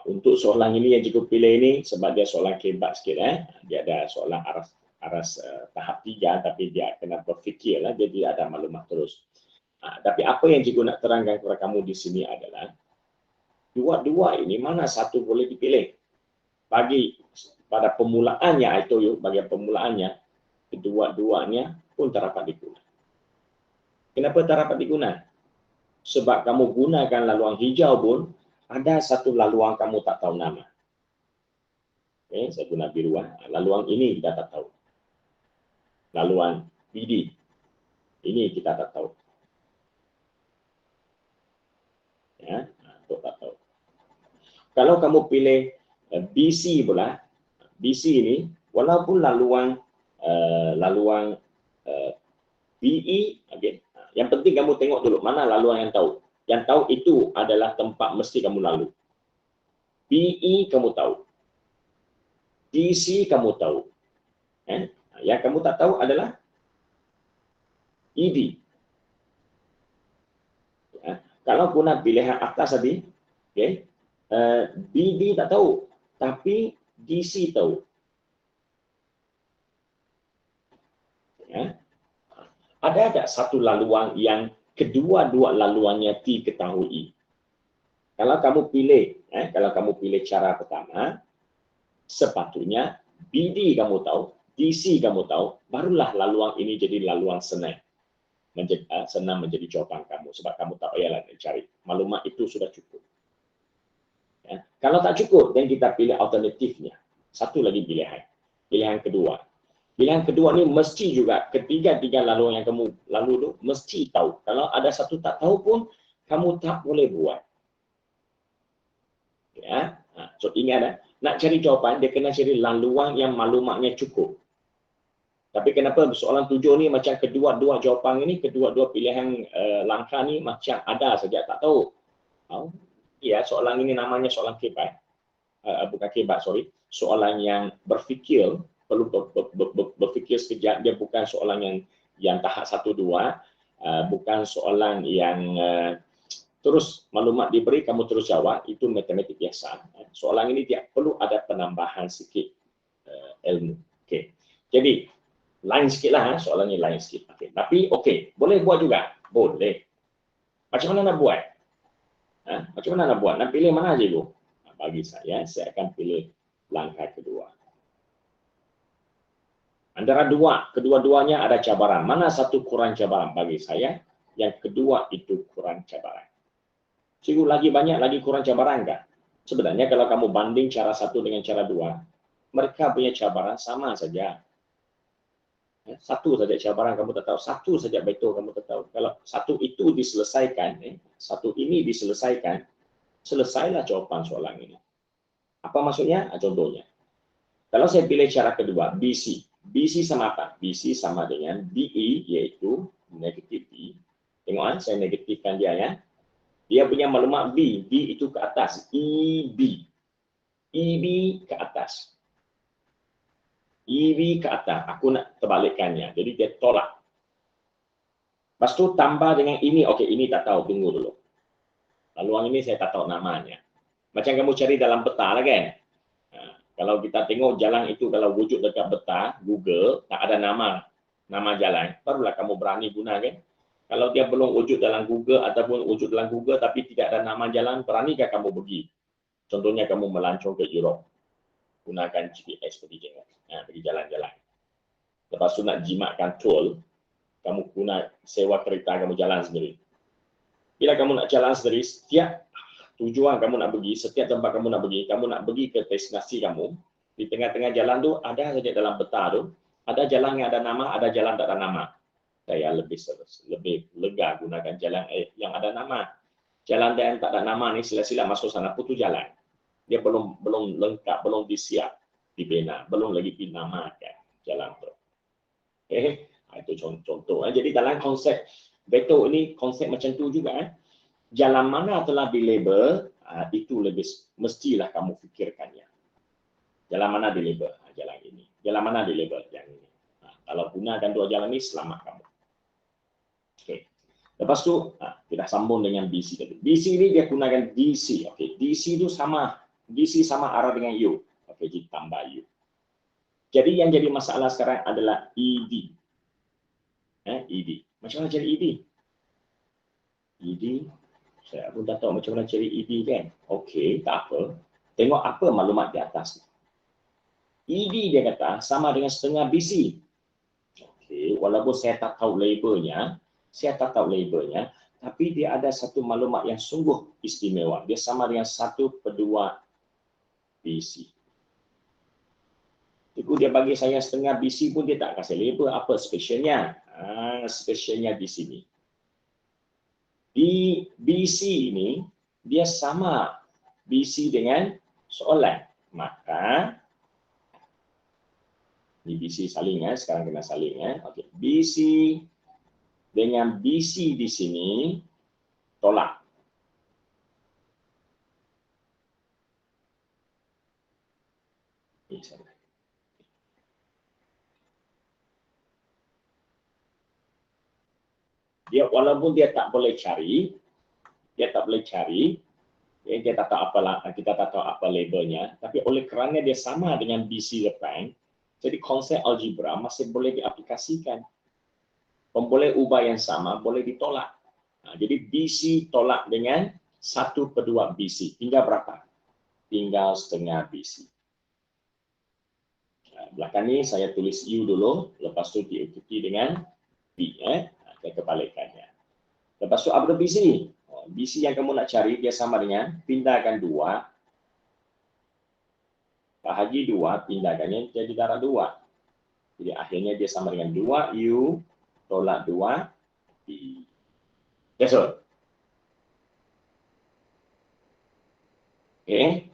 Untuk soalan ini yang cikgu pilih ini sebab dia soalan kebat sikit, dia ada soalan aras tahap 3 tapi dia kena berfikir lah, jadi ada maklumat terus. Tapi apa yang cikgu nak terangkan kepada kamu di sini adalah dua-dua ini mana satu boleh dipilih. Bagi pada pemulaannya, itu bagi pemulaannya kedua-duanya pun tak dapat digunakan. Kenapa tak dapat digunakan? Sebab kamu gunakan laluan hijau pun ada satu laluan kamu tak tahu nama. Okey, saya guna biru. Laluan ini kita tak tahu. Laluan BD ini kita tak tahu. Ya, itu tak tahu. Kalau kamu pilih BC pula, BC ini walaupun laluan BE, okay, yang penting kamu tengok dulu mana laluan yang tahu. Yang tahu itu adalah tempat mesti kamu lalu. BE kamu tahu. DC kamu tahu. Yang kamu tak tahu adalah ED. Kalau guna pilihan atas tadi, okay, BD tak tahu, tapi DC tahu. Ada tak satu laluan yang kedua-dua laluannya diketahui? Kalau kamu pilih cara pertama, sepatutnya BD kamu tahu, DC kamu tahu, barulah laluan ini jadi laluan senang. Senang menjadi jawapan kamu sebab kamu tak payahlah cari. Maklumat itu sudah cukup. Kalau tak cukup, dan kita pilih alternatifnya. Satu lagi pilihan. Pilihan kedua. Pilihan kedua ni mesti juga ketiga-tiga laluan yang kamu lalu tu mesti tahu. Kalau ada satu tak tahu pun kamu tak boleh buat. Ya, so ingat nak cari jawapan dia kena cari laluan yang maklumatnya cukup. Tapi kenapa soalan 7 ni macam kedua-dua jawapan ini, kedua-dua pilihan langkah ni macam ada saja tak tahu. Ya, soalan ini namanya soalan kebat. Bukan kebat, sorry. Soalan yang berfikir, perlu berfikir sekejap. Dia bukan soalan yang tahap 1, 2. Bukan soalan yang terus maklumat diberi, kamu terus jawab. Itu matematik biasa. Soalan ini dia perlu ada penambahan sikit ilmu. Okay. Jadi, lain sikitlah, soalan ini lain sikit. Okay. Tapi, boleh buat juga? Boleh. Macam mana nak buat? Macam mana nak buat? Nak pilih mana aja dulu? Bagi saya akan pilih langkah kedua. Antara kedua-duanya ada cabaran. Mana satu kurang cabaran? Bagi saya, yang kedua itu kurang cabaran. Cikgu lagi banyak, lagi kurang cabaran enggak? Sebenarnya kalau kamu banding cara satu dengan cara dua, mereka punya cabaran sama saja. Satu saja cabaran kamu tak tahu, satu saja betul kamu tak tahu. Kalau satu itu diselesaikan, satu ini diselesaikan, selesailah jawapan soalan ini. Apa maksudnya? Contohnya, kalau saya pilih cara kedua, BC. BC sama apa? BC sama dengan DE, yaitu negatif B. Tengok, saya negatifkan dia ya. Dia punya maklumat B. B itu ke atas. EB. EB ke atas. EB ke atas. Aku nak terbalikkannya. Jadi dia tolak. Lepas tu tambah dengan ini. Okey, ini tak tahu. Tunggu dulu. Laluan ini saya tak tahu namanya. Macam kamu cari dalam peta lah kan? Kalau kita tengok jalan itu, kalau wujud dekat peta, Google, tak ada nama jalan, barulah kamu berani guna kan? Kalau dia belum wujud dalam Google ataupun wujud dalam Google tapi tidak ada nama jalan, beranikah kamu pergi? Contohnya kamu melancong ke Europe, gunakan GPS pergi jalan-jalan. Lepas tu nak jimatkan tour, kamu guna sewa kereta, kamu jalan sendiri. Bila kamu nak jalan sendiri, setiap tujuan kamu nak pergi, setiap tempat kamu nak pergi ke destinasi kamu, di tengah-tengah jalan tu ada saja dalam peta tu, ada jalan yang ada nama, ada jalan tak ada nama. Saya lebih lega gunakan jalan yang ada nama. Jalan yang tak ada nama ni sila-sila masuk sana putus jalan. Dia belum lengkap, belum disiap, dibina, belum lagi dinamakan jalan tu. Okay. Itu contoh. Jadi dalam konsep Beto ini konsep macam tu juga. Jalan mana telah dilabel, itu lebih mestilah kamu fikirkannya. Jalan mana dilabel? Jalan ini. Jalan mana dilabel? Yang ini. Kalau gunakan dua jalan ini, selamat kamu. Okay. Lepas tu, kita sambung dengan BC tadi. BC ini dia gunakan DC. Okay. DC itu sama. DC sama arah dengan U. Okay, jadi tambah U. Jadi yang jadi masalah sekarang adalah ED. ED. Macam mana cari ED? ED, saya pun tak tahu macam mana cari ED kan. Okey, tak apa. Tengok apa maklumat di atas. ED dia kata sama dengan setengah BC. Okey, walaupun saya tak tahu labelnya, tapi dia ada satu maklumat yang sungguh istimewa. Dia sama dengan 1/2 BC. Itu dia bagi saya setengah BC pun dia tak kasih label apa spesialnya. Spesialnya di sini. Di BC ini dia sama BC dengan soalan. Maka di BC saling sekarang kena saling Okey, BC dengan BC di sini tolak. Dia walaupun dia tak boleh cari, dia tak tahu kita tak tahu apa labelnya, tapi oleh kerana dia sama dengan BC depan, jadi konsep algebra masih boleh diaplikasikan. Boleh ubah yang sama, boleh ditolak. Jadi BC tolak dengan 1/2 BC. Tinggal berapa? Tinggal setengah BC. Belakang ni saya tulis U dulu, lepas tu diikuti dengan B. Kebalikannya. Lepas tu apa BC? BC yang kamu nak cari dia sama dengan pindahkan 2 bahagi 2, pindahkannya jadi darab 2. Jadi akhirnya dia sama dengan 2U tolak 2B. That's all. Okay.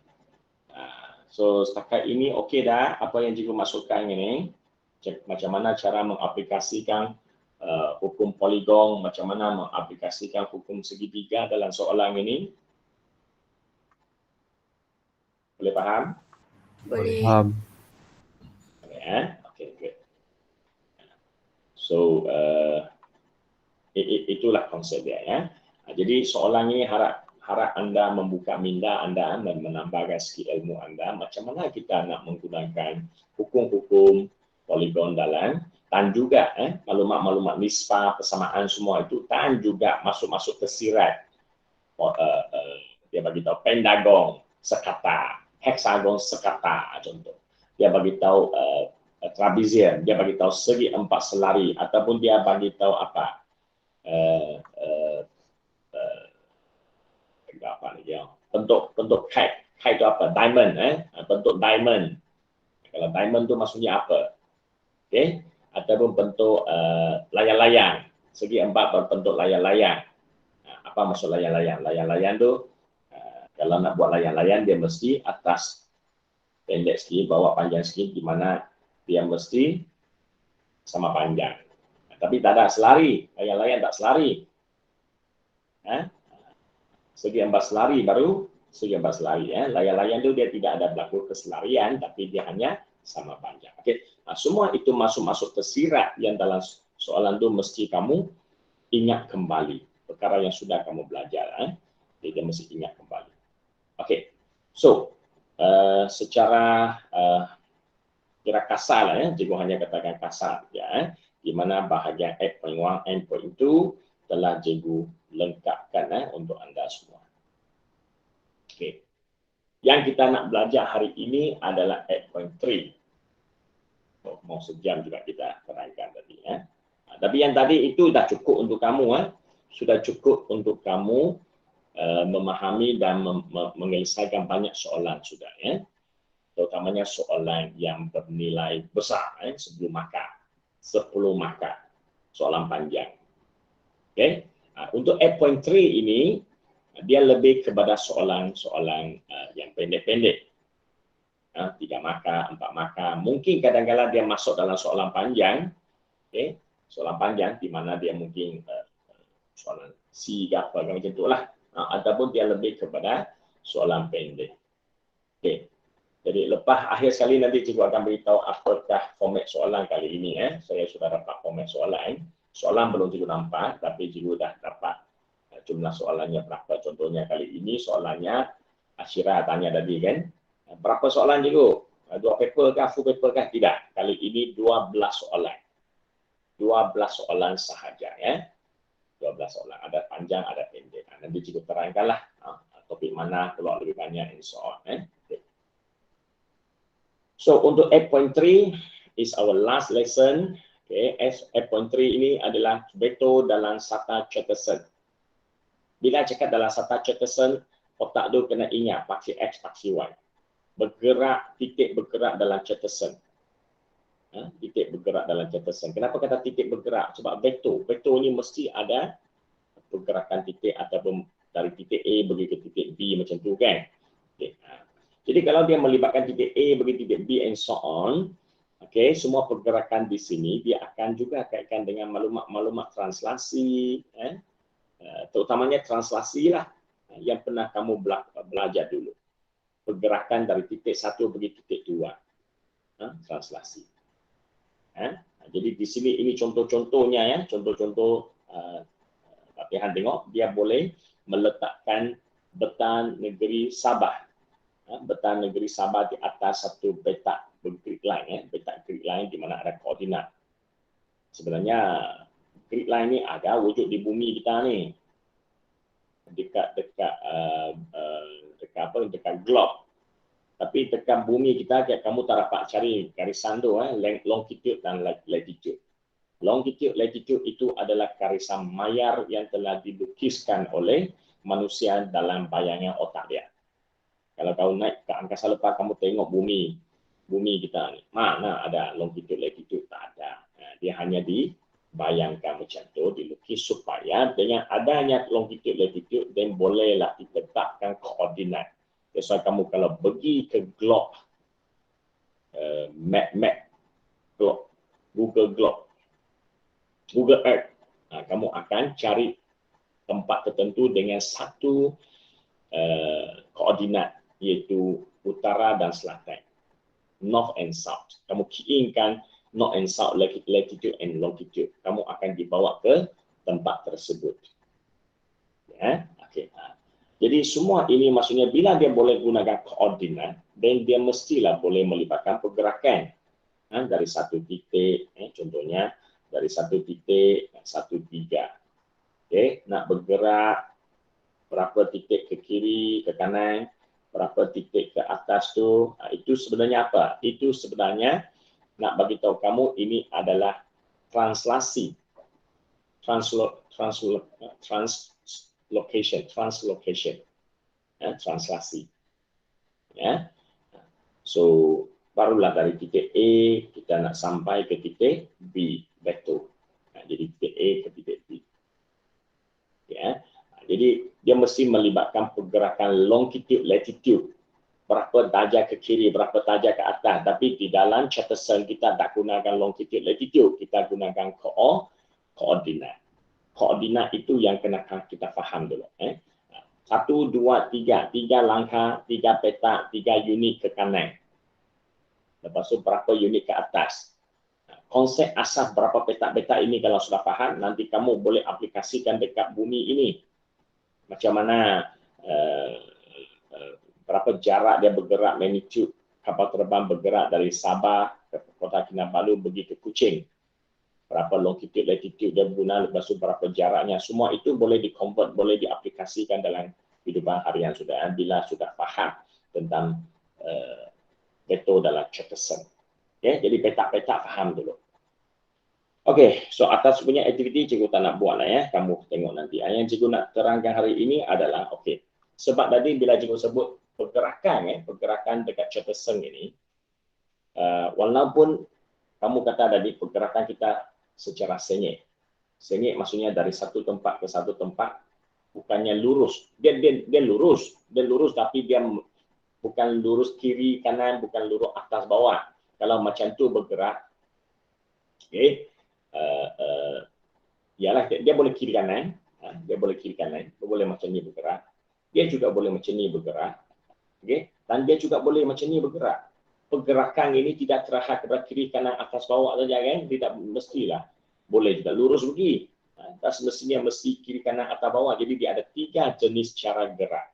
So setakat ini okey dah apa yang cikgu masukkan ini. Macam mana cara mengaplikasikan hukum poligon, macam mana mengaplikasikan hukum segitiga dalam soalan ini. Boleh faham? Boleh. Paham. Okay, good. So itulah konsep dia ya. Jadi soalan ini harap anda membuka minda anda dan menambahkan skill ilmu anda macam mana kita nak menggunakan hukum-hukum poligon dalam dan juga maklumat-maklumat nisbah, persamaan semua itu dan juga masuk tersirat. Dia bagi tahu pentagon sekata, heksagon sekata contoh. Dia bagi tahu trapezium, dia bagi tahu segi 4 selari ataupun dia bagi tahu apa? Bentuk kite itu apa? Diamond bentuk diamond. Kalau diamond itu maksudnya apa? Okey, ataupun bentuk layang-layang. Segi 4 berbentuk layang-layang. Apa maksud layang-layang? Layang-layang tu kalau nak buat layang-layang dia mesti atas pendek sikit, bawa panjang sikit, di mana dia mesti sama panjang. Tapi tak ada selari, layang-layang tak selari. Segi empat selari baru segi empat selari. Layang-layang itu dia tidak ada berlaku keselarian, tapi dia hanya sama panjang. Okey, semua itu masuk tersirat yang dalam soalan itu mesti kamu ingat kembali perkara yang sudah kamu belajar. Jadi dia mesti ingat kembali. Okey, so secara kira kasar lah, cikgu hanya katakan kasar ya, di mana bahagian 8.1 and 8.2 telah cikgu lengkapkan untuk anda semua. Okey, yang kita nak belajar hari ini adalah 8.3. Mau sejam juga kita terangkan tadi ya. Tapi yang tadi itu dah cukup untuk kamu, sudah cukup untuk kamu memahami dan menyelesaikan banyak soalan sudah ya. Terutamanya soalan yang bernilai besar sebelum markah, 10 markah, soalan panjang. Okey. Untuk 8.3 ini dia lebih kepada soalan-soalan yang pendek-pendek. 3 markah, 4 markah. Mungkin kadang-kadang dia masuk dalam soalan panjang. Okey, soalan panjang di mana dia mungkin soalan C ke apa macam itulah. Ataupun dia lebih kepada soalan pendek. Okey. Jadi lepas akhir sekali nanti cikgu akan beritahu apakah format soalan kali ini. Saya sudah dapat format soalan. Soalan belum cikgu nampak, tapi cikgu dah dapat jumlah soalannya berapa. Contohnya kali ini soalannya Asyira tanya tadi kan. Berapa soalan cikgu? 2 paper kah? Full paper kah? Tidak. Kali ini 12 soalan. 12 soalan sahaja ya. 12 soalan. Ada panjang, ada pendek. Nanti cikgu terangkanlah topik mana keluar lebih banyak insya-Allah. So untuk 8.3 is our last lesson. Okay, 8.3 ini adalah veto dalam Sata Chatterton. Bila cakap dalam Sata Chatterton, otak tu kena ingat paksi X, paksi Y. Bergerak, titik bergerak dalam Chatterton. Titik bergerak dalam Chatterton. Kenapa kata titik bergerak? Sebab veto. Veto ni mesti ada pergerakan titik ataupun dari titik A pergi ke titik B macam tu kan. Okay. Jadi kalau dia melibatkan titik A bagi titik B and so on, okey, semua pergerakan di sini dia akan juga kaitkan dengan maklumat-maklumat translasi, terutamanya translasi lah yang pernah kamu belajar dulu. Pergerakan dari titik 1 pergi titik 2, translasi. Jadi di sini ini contoh-contohnya ya, contoh-contoh latihan tengok dia boleh meletakkan betan negeri Sabah. Betan negeri Sabah di atas satu petak grid line, petak grid line di mana ada koordinat. Sebenarnya grid line ni ada wujud di bumi kita ni, dekat globe. Tapi dekat bumi kita kamu tak dapat cari garisan tu, longitude dan latitude. Longitude, latitude itu adalah garisan mayar yang telah dilukiskan oleh manusia dalam bayangan otak dia. Kalau kau naik ke angkasa lepas, kamu tengok bumi kita ni, mana ada longitude, latitude? Tak ada. Dia hanya dibayangkan macam tu, dilukis supaya dengan adanya longitude, latitude, dan bolehlah ditetapkan koordinat. Jadi kamu kalau pergi ke globe, map globe, Google Earth, kamu akan cari tempat tertentu dengan satu koordinat, iaitu utara dan selatan, north and south. Kamu key-inkan north and south, latitude and longitude, kamu akan dibawa ke tempat tersebut. Okay. Jadi semua ini maksudnya bila dia boleh gunakan koordinat, dan dia mestilah boleh melibatkan pergerakan dari satu titik, contohnya dari satu titik 1, 3. Okay. Nak bergerak berapa titik ke kiri, ke kanan, berapa titik ke atas tu, itu sebenarnya apa? Itu sebenarnya nak bagi tahu kamu ini adalah translasi, translocation, translasi. Ya. So barulah dari titik A kita nak sampai ke titik B, betul. Jadi titik A ke titik B. Ya. Jadi dia mesti melibatkan pergerakan longitude, latitude. berapa darjah ke kiri, berapa darjah ke atas. Tapi di dalam Charterstone kita tak gunakan longitude, latitude. Kita gunakan koordinat. Koordinat itu yang kena kita faham dulu. 1, 2, 3. 3 langkah, 3 petak, 3 unit ke kanan. Lepas tu berapa unit ke atas. Konsep asas berapa petak-petak ini kalau sudah faham, nanti kamu boleh aplikasikan dekat bumi ini. Macam mana berapa jarak dia bergerak, magnitude kapal terbang bergerak dari Sabah ke Kota Kinabalu pergi ke Kuching. Berapa longitude, latitude dia guna, lepas tu berapa jaraknya. Semua itu boleh di-convert, boleh diaplikasikan dalam kehidupan harian sudah. Bila sudah faham tentang veto dalam Charterstone. Okay, jadi petak-petak faham dulu. Okey, so atas punya aktiviti cikgu tak nak buat lah ya. Kamu tengok nanti. Yang cikgu nak terangkan hari ini adalah, okey, sebab tadi bila cikgu sebut pergerakan dekat Charterstone ini, walaupun kamu kata tadi pergerakan kita secara sengit. Sengit maksudnya dari satu tempat ke satu tempat, bukannya lurus. Dia lurus tapi dia bukan lurus kiri kanan, bukan lurus atas bawah. Kalau macam tu bergerak, okey, ialah dia boleh kiri kanan, dia boleh macam ni bergerak. Dia juga boleh macam ni bergerak. Okey, dan dia juga boleh macam ni bergerak. Pergerakan ini tidak terhad kepada kiri kanan atas bawah saja kan, tidak mestilah. Boleh juga lurus pergi. Tak semestinya mesti kiri kanan atas bawah. Jadi dia ada 3 jenis cara gerak.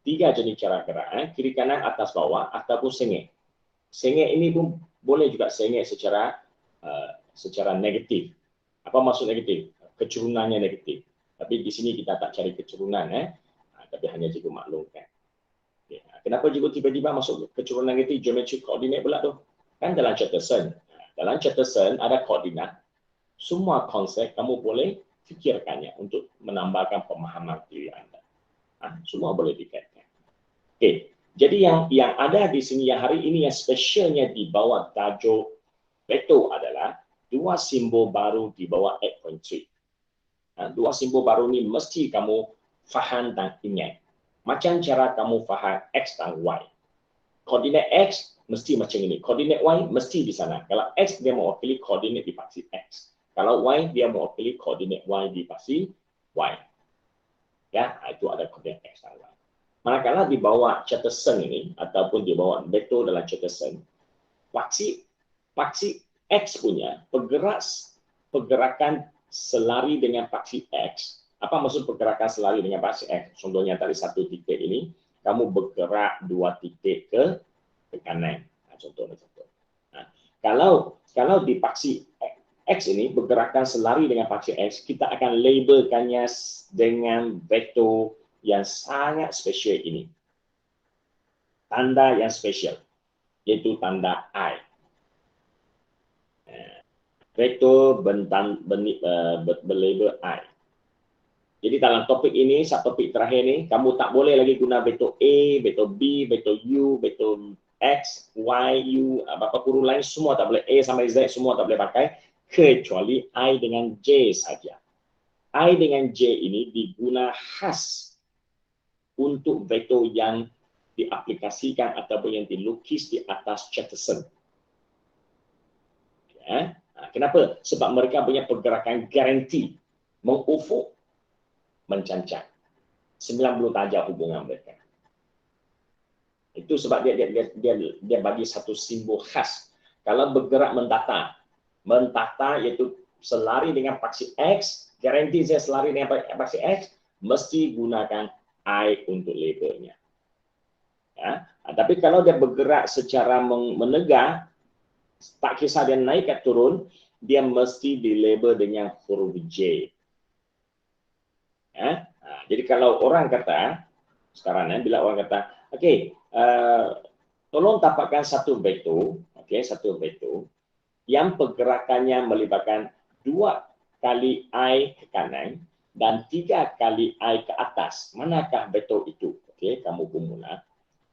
3 jenis cara gerak, kiri kanan atas bawah ataupun sengit. Sengit ini pun boleh juga sengit secara negatif. Apa maksud negatif? Kecurunannya negatif. Tapi di sini kita tak cari kecurunan, tapi hanya cikgu maklumkan. Okay. Kenapa cikgu tiba-tiba masuk kecurunan negatif, geometri koordinat pula tu? Kan dalam Charterstone. Dalam Charterstone ada koordinat. Semua konsep kamu boleh fikirkannya untuk menambahkan pemahaman diri anda. Semua boleh dikaitkan. Okay. Jadi yang ada di sini yang hari ini yang spesialnya di bawah tajuk veto adalah 2 simbol baru di bawah 8.3. 2 simbol baru ni mesti kamu faham dan ingat. Macam cara kamu faham X dan Y. Koordinat X mesti macam ini. Koordinat Y mesti di sana. Kalau X dia mewakili koordinat di paksi X. Kalau Y dia mewakili koordinat Y di paksi Y. Ya, itu ada koordinat X dan Y. Manakala di bawah Charterstone ini ataupun di bawah veto dalam Charterstone, paksi X punya pergerakan selari dengan paksi X. Apa maksud pergerakan selari dengan paksi X? Contohnya dari satu titik ini, kamu bergerak 2 titik ke kanan. Contohnya. Kalau di paksi X ini pergerakan selari dengan paksi X, kita akan labelkannya dengan veto yang sangat spesial ini. Tanda yang spesial, yaitu tanda I. Veto berlabel I. Jadi dalam topik ini, subtopik terakhir ni, kamu tak boleh lagi guna veto A, veto B, veto U, veto X, Y, U, apa huruf lain semua tak boleh. A sampai Z semua tak boleh pakai, kecuali I dengan J saja. I dengan J ini diguna khas untuk veto yang diaplikasikan ataupun yang dilukis di atas Charterstone. Ya. Kenapa? Sebab mereka punya pergerakan garanti, mengufuk, mencancang. 90 darjah hubungan mereka. Itu sebab dia bagi satu simbol khas. Kalau bergerak mentata iaitu selari dengan paksi X, garanti saya selari dengan paksi X, mesti gunakan I untuk labelnya. Ya. Tapi kalau dia bergerak secara menegak, tak kisah dia naik atau turun, dia mesti dilabel dengan huruf J. Ya. Jadi kalau orang kata, sekarang bila orang kata, okey, tolong dapatkan satu veto, satu veto yang pergerakannya melibatkan 2 kali I ke kanan dan 3 kali I ke atas. Manakah veto itu? Okey, kamu pun mula.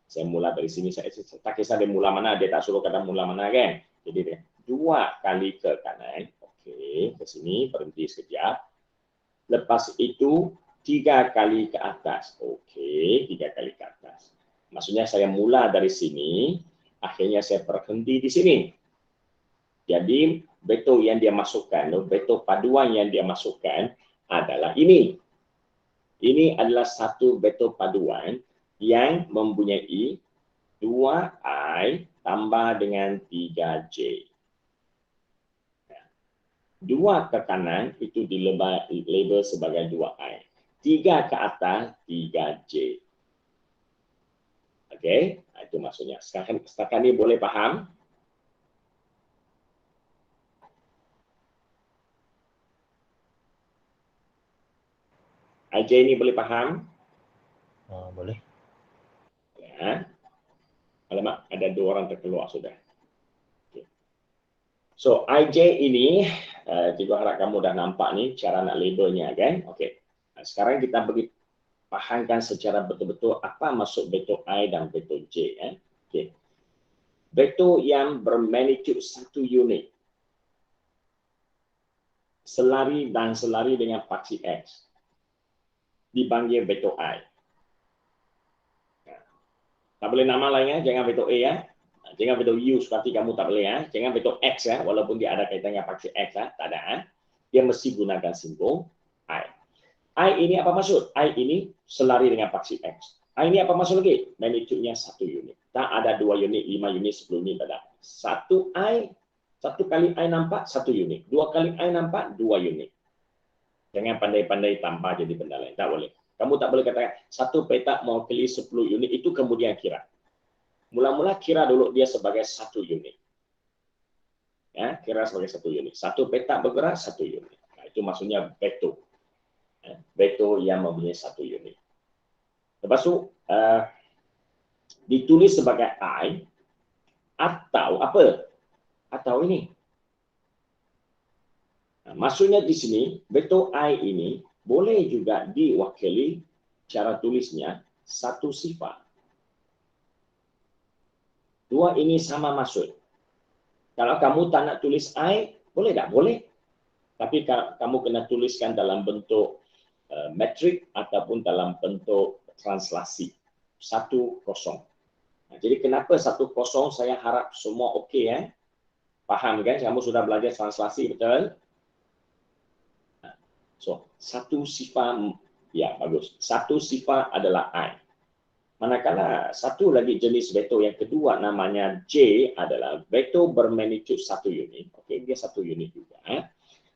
Saya mula dari sini, saya tak kisah dia mula mana, dia tak suruh kata mula mana kan. Jadi dia 2 kali ke kanan, okey, ke sini, berhenti sekejap. Lepas itu 3 kali ke atas, okey, 3 kali ke atas. Maksudnya saya mula dari sini, akhirnya saya berhenti di sini. Jadi vektor yang dia masukkan, vektor paduan yang dia masukkan adalah ini. Ini adalah satu vektor paduan yang mempunyai 2i tambah dengan 3j. Dua ke kanan itu dilabel sebagai 2i. 3 ke atas 3j. Okey, itu maksudnya. Setakat ini boleh faham? IJ ini boleh faham? Boleh. Ya. Alamak, ada 2 orang terkeluar sudah. Okay. So, IJ ini, cikgu harap kamu dah nampak ni cara nak labelnya kan? Okey. Sekarang kita bagi fahamkan secara betul-betul apa maksud vektor I dan vektor J. Okey. Vektor yang bermagnitude 1 unit selari dan selari dengan paksi X dipanggil vektor I. Tak boleh nama lain jangan vektor A ya. Jangan vektor U seperti kamu tak boleh ya. Jangan vektor X ya, walaupun dia ada kaitan dengan paksi X tak ada. Dia mesti gunakan simbol I. I ini apa maksud? I ini selari dengan paksi X. I ini apa maksud lagi? Magnitude-nya 1 unit. Tak ada 2 unit, 5 unit, 10 unit tak ada. 1 kali I nampak 1 unit. 2 kali I nampak 2 unit. Jangan pandai-pandai tambah jadi benda lain. Tak boleh. Kamu tak boleh katakan satu petak mewakili 10 unit itu kemudian kira. Mula-mula kira dulu dia sebagai 1 unit. Ya, kira sebagai 1 unit. Satu petak bergerak 1 unit. Nah, itu maksudnya vektor. Vektor yang mempunyai 1 unit. Lepas tu ditulis sebagai I atau apa? Atau ini. Nah, maksudnya di sini vektor I ini boleh juga diwakili cara tulisnya satu sifar. Dua ini sama maksud. Kalau kamu tak nak tulis I, boleh tak? Boleh. Tapi kamu kena tuliskan dalam bentuk metrik ataupun dalam bentuk translasi. 1, 0. Nah, jadi kenapa 1, 0 saya harap semua okey ya. Faham kan? Kamu sudah belajar translasi betul? So, satu sifar, ya bagus. Satu sifar adalah I. Manakala satu lagi jenis vektor yang kedua namanya J adalah vektor bermagnitude 1 unit. Okey, dia 1 unit juga.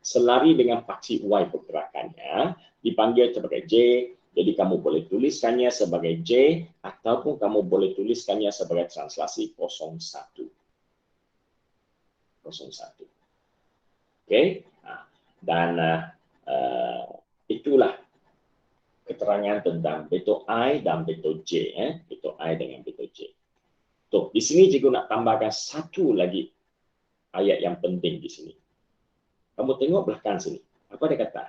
Selari dengan paksi Y pergerakannya dipanggil sebagai J. Jadi kamu boleh tuliskannya sebagai J ataupun kamu boleh tuliskannya sebagai translasi 01. 01. Okey. Dan itulah keterangan tentang vektor I dan vektor J. Vektor I dengan vektor J. Tuh, di sini cikgu nak tambahkan satu lagi ayat yang penting di sini. Kamu tengok belakang sini. Apa dia kata?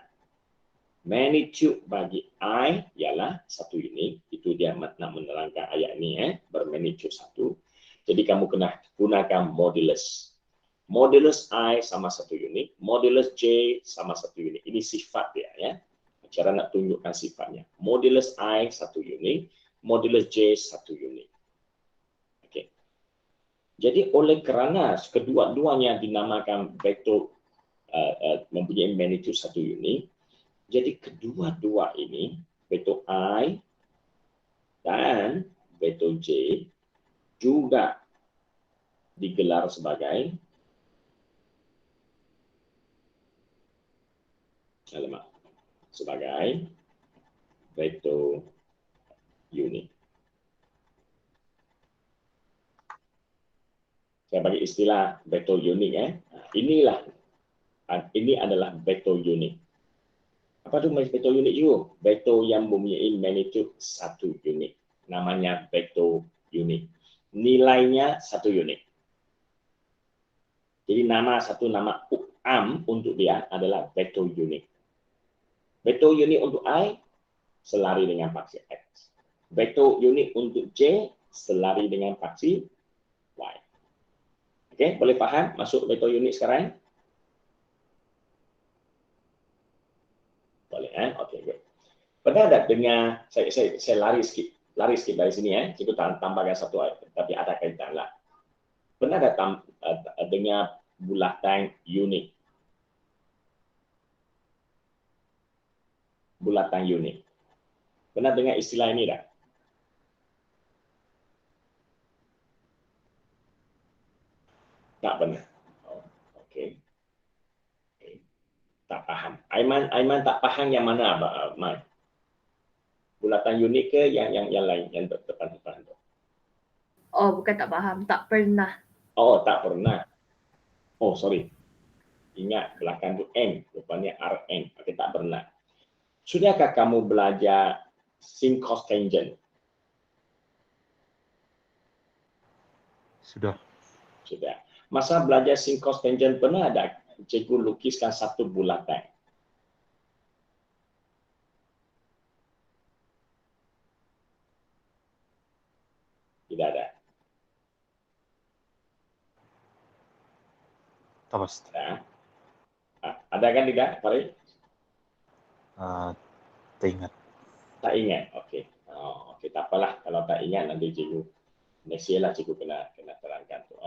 Magnitude bagi I ialah 1 unit. Itu dia nak menerangkan ayat ini. Bermagnitude 1. Jadi kamu kena gunakan modulus. Modulus I sama 1 unit. Modulus J sama 1 unit. Ini sifat dia ya. Cara nak tunjukkan sifatnya. Modulus I 1 unit, modulus J 1 unit. Okey. Jadi oleh kerana kedua-duanya dinamakan vektor mempunyai magnitude 1 unit, jadi kedua-dua ini vektor I dan vektor J juga digelar sebagai vektor unit. Saya bagi istilah vektor unit ini adalah vektor unit. Apa itu vektor unit juga? Vektor yang mempunyai magnitude 1 unit. Namanya vektor unit. Nilainya 1 unit. Jadi nama untuk dia adalah vektor unit. Vektor unit untuk I selari dengan paksi X. Vektor unit untuk J selari dengan paksi Y. Okey, boleh faham masuk vektor unit sekarang? Boleh Okey, good. Pernah tak dengar, saya lari sikit. lari sikit dari sini cikgu tambahkan satu tapi ada kaitan lah. Pernah datang dengar bulatan unik? Bulatan unik. Pernah dengar istilah ini tak? Tak pernah. Oh, okey. Tak faham. Aiman tak faham yang mana, Mai? Bulatan unik ke yang lain, yang depan-depan tu? Oh, bukan tak faham, tak pernah. Oh, tak pernah. Oh, sorry. Ingat belakang tu N, rupanya RN. Okey, tak pernah. Sudahkah kamu belajar sin cos tangent? Sudah. Sudah. Masa belajar sin cos tangent pernah ada cikgu lukiskan satu bulatan? Tidak ada. Tak pasti. Ya. Ada kan tidak, Farid? Tak ingat. Tak ingat. Okey. Oh, okey, tak apalah kalau tak ingat nanti cikgu mestilah cikgu kena terangkan tu.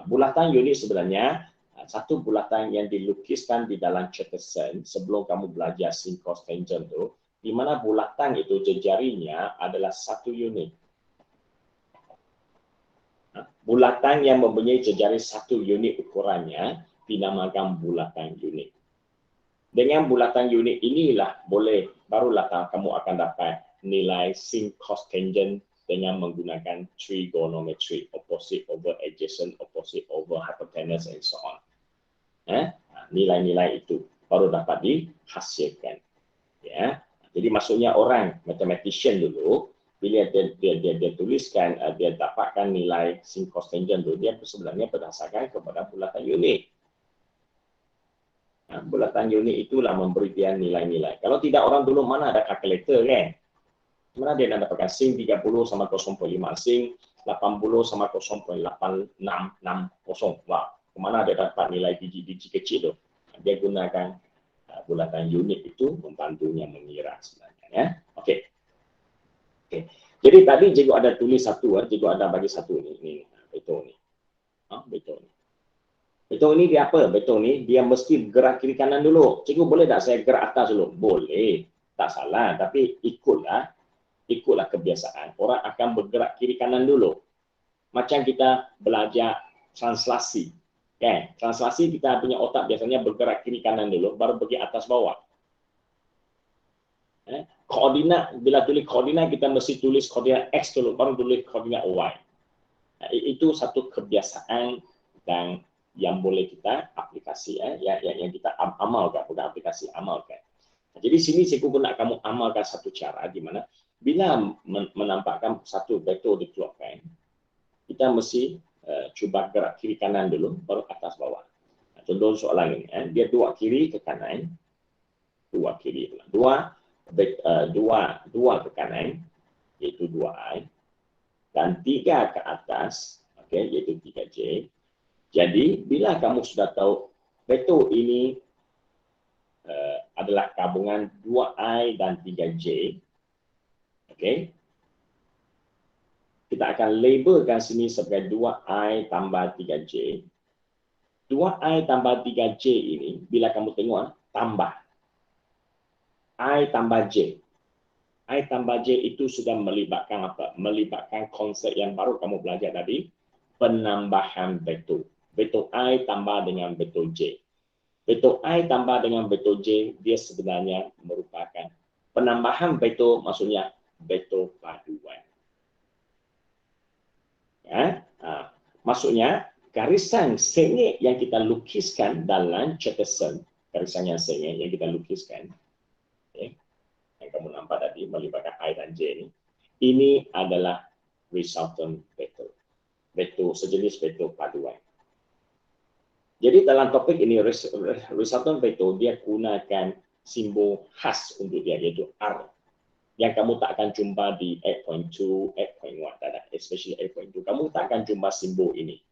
Bulatan unik sebenarnya satu bulatan yang dilukiskan di dalam Chatterson sebelum kamu belajar sin cos tangent tu, di mana bulatan itu jejarinya adalah satu unit. Bulatan yang mempunyai jejari satu unit ukurannya dinamakan bulatan unik. Dengan bulatan unik inilah barulah kamu akan dapat nilai sin cos tangent dengan menggunakan trigonometry, opposite over adjacent, opposite over hypotenuse and so on. Nilai-nilai itu baru dapat dihasilkan. Ya. Jadi maksudnya orang mathematician dulu bila dia tuliskan, dia dapatkan nilai sin cos tangent itu, dia sebenarnya berdasarkan kepada bulatan unik. Bulatan unik itulah memberi dia nilai-nilai. Kalau tidak orang dulu mana ada kalkulator kan? Mana dia nak dapatkan sin 30 sama 0.5, sin 80 sama 0.8660. Wah, kemana dia dapat nilai biji-biji kecil tu? Dia gunakan bulatan unik itu membantunya mengira sebenarnya. Ya, okey. Jadi tadi cikgu ada tulis satu, cikgu ada bagi satu ni betul ni. Betul ni. Betul ni dia apa? Betul ni dia mesti gerak kiri kanan dulu. Cikgu boleh tak saya gerak atas dulu? Boleh. Tak salah, tapi ikutlah kebiasaan. Orang akan bergerak kiri kanan dulu. Macam kita belajar translasi. Kan? Translasi kita punya otak biasanya bergerak kiri kanan dulu, baru pergi atas bawah. Koordinat, bila tulis koordinat kita mesti tulis koordinat X dulu, baru tulis koordinat Y. Itu satu kebiasaan dan yang boleh kita aplikasi, yang kita amalkan, bukan aplikasi, amalkan. Jadi sini saya pun nak kamu amalkan satu cara di mana bila menampakkan satu vektor dikeluarkan, kita mesti cuba gerak kiri kanan dulu, baru atas bawah. Contoh soalan ini, dia dua kiri ke kanan, dua kiri, dua ke kanan, iaitu 2i, dan 3 ke atas, iaitu 3j. Jadi bila kamu sudah tahu vektor ini adalah gabungan 2i dan 3j, kita akan labelkan sini sebagai 2i tambah 3j. 2i tambah 3j ini, bila kamu tengok, tambah. I tambah j. I tambah j itu sudah melibatkan apa? Melibatkan konsep yang baru kamu belajar tadi, penambahan vektor. Vektor i tambah dengan vektor j. Vektor i tambah dengan vektor j, dia sebenarnya merupakan penambahan vektor, maksudnya vektor paduan. Maksudnya garisan sengit yang kita lukiskan dalam Chatterson, garisan yang sengit yang kita lukiskan, yang kamu nampak tadi melibatkan I dan J ini adalah resultant vector, sejenis vektor paduan. Jadi dalam topik ini resultant vector dia gunakan simbol khas untuk dia, iaitu R, yang kamu tak akan jumpa di 8.2, 8.1, especially 8.2. Kamu tak akan jumpa simbol ini.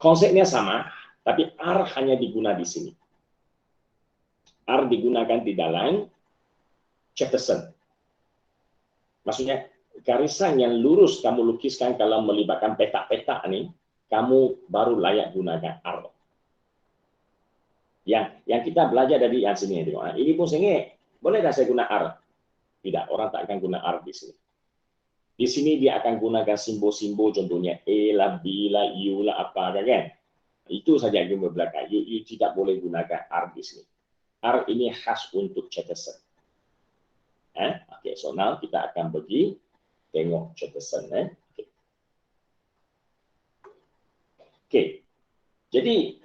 Konsepnya sama, tapi R hanya digunakan di sini. R digunakan di dalam Chatterson. Maksudnya garisan yang lurus kamu lukiskan kalau melibatkan petak-petak ni, kamu baru layak gunakan R. Yang kita belajar dari yang sini, tengok. Ini pun sengit. Boleh tak saya guna R? Tidak, orang tak akan guna R di sini. Di sini dia akan gunakan simbol-simbol, contohnya A lah, B lah, U lah, apa kan? Itu saja yang berbelakang. You tidak boleh gunakan R di sini. R ini khas untuk Chatterson. Okay, so now kita akan pergi tengok Chatterson. Okay, jadi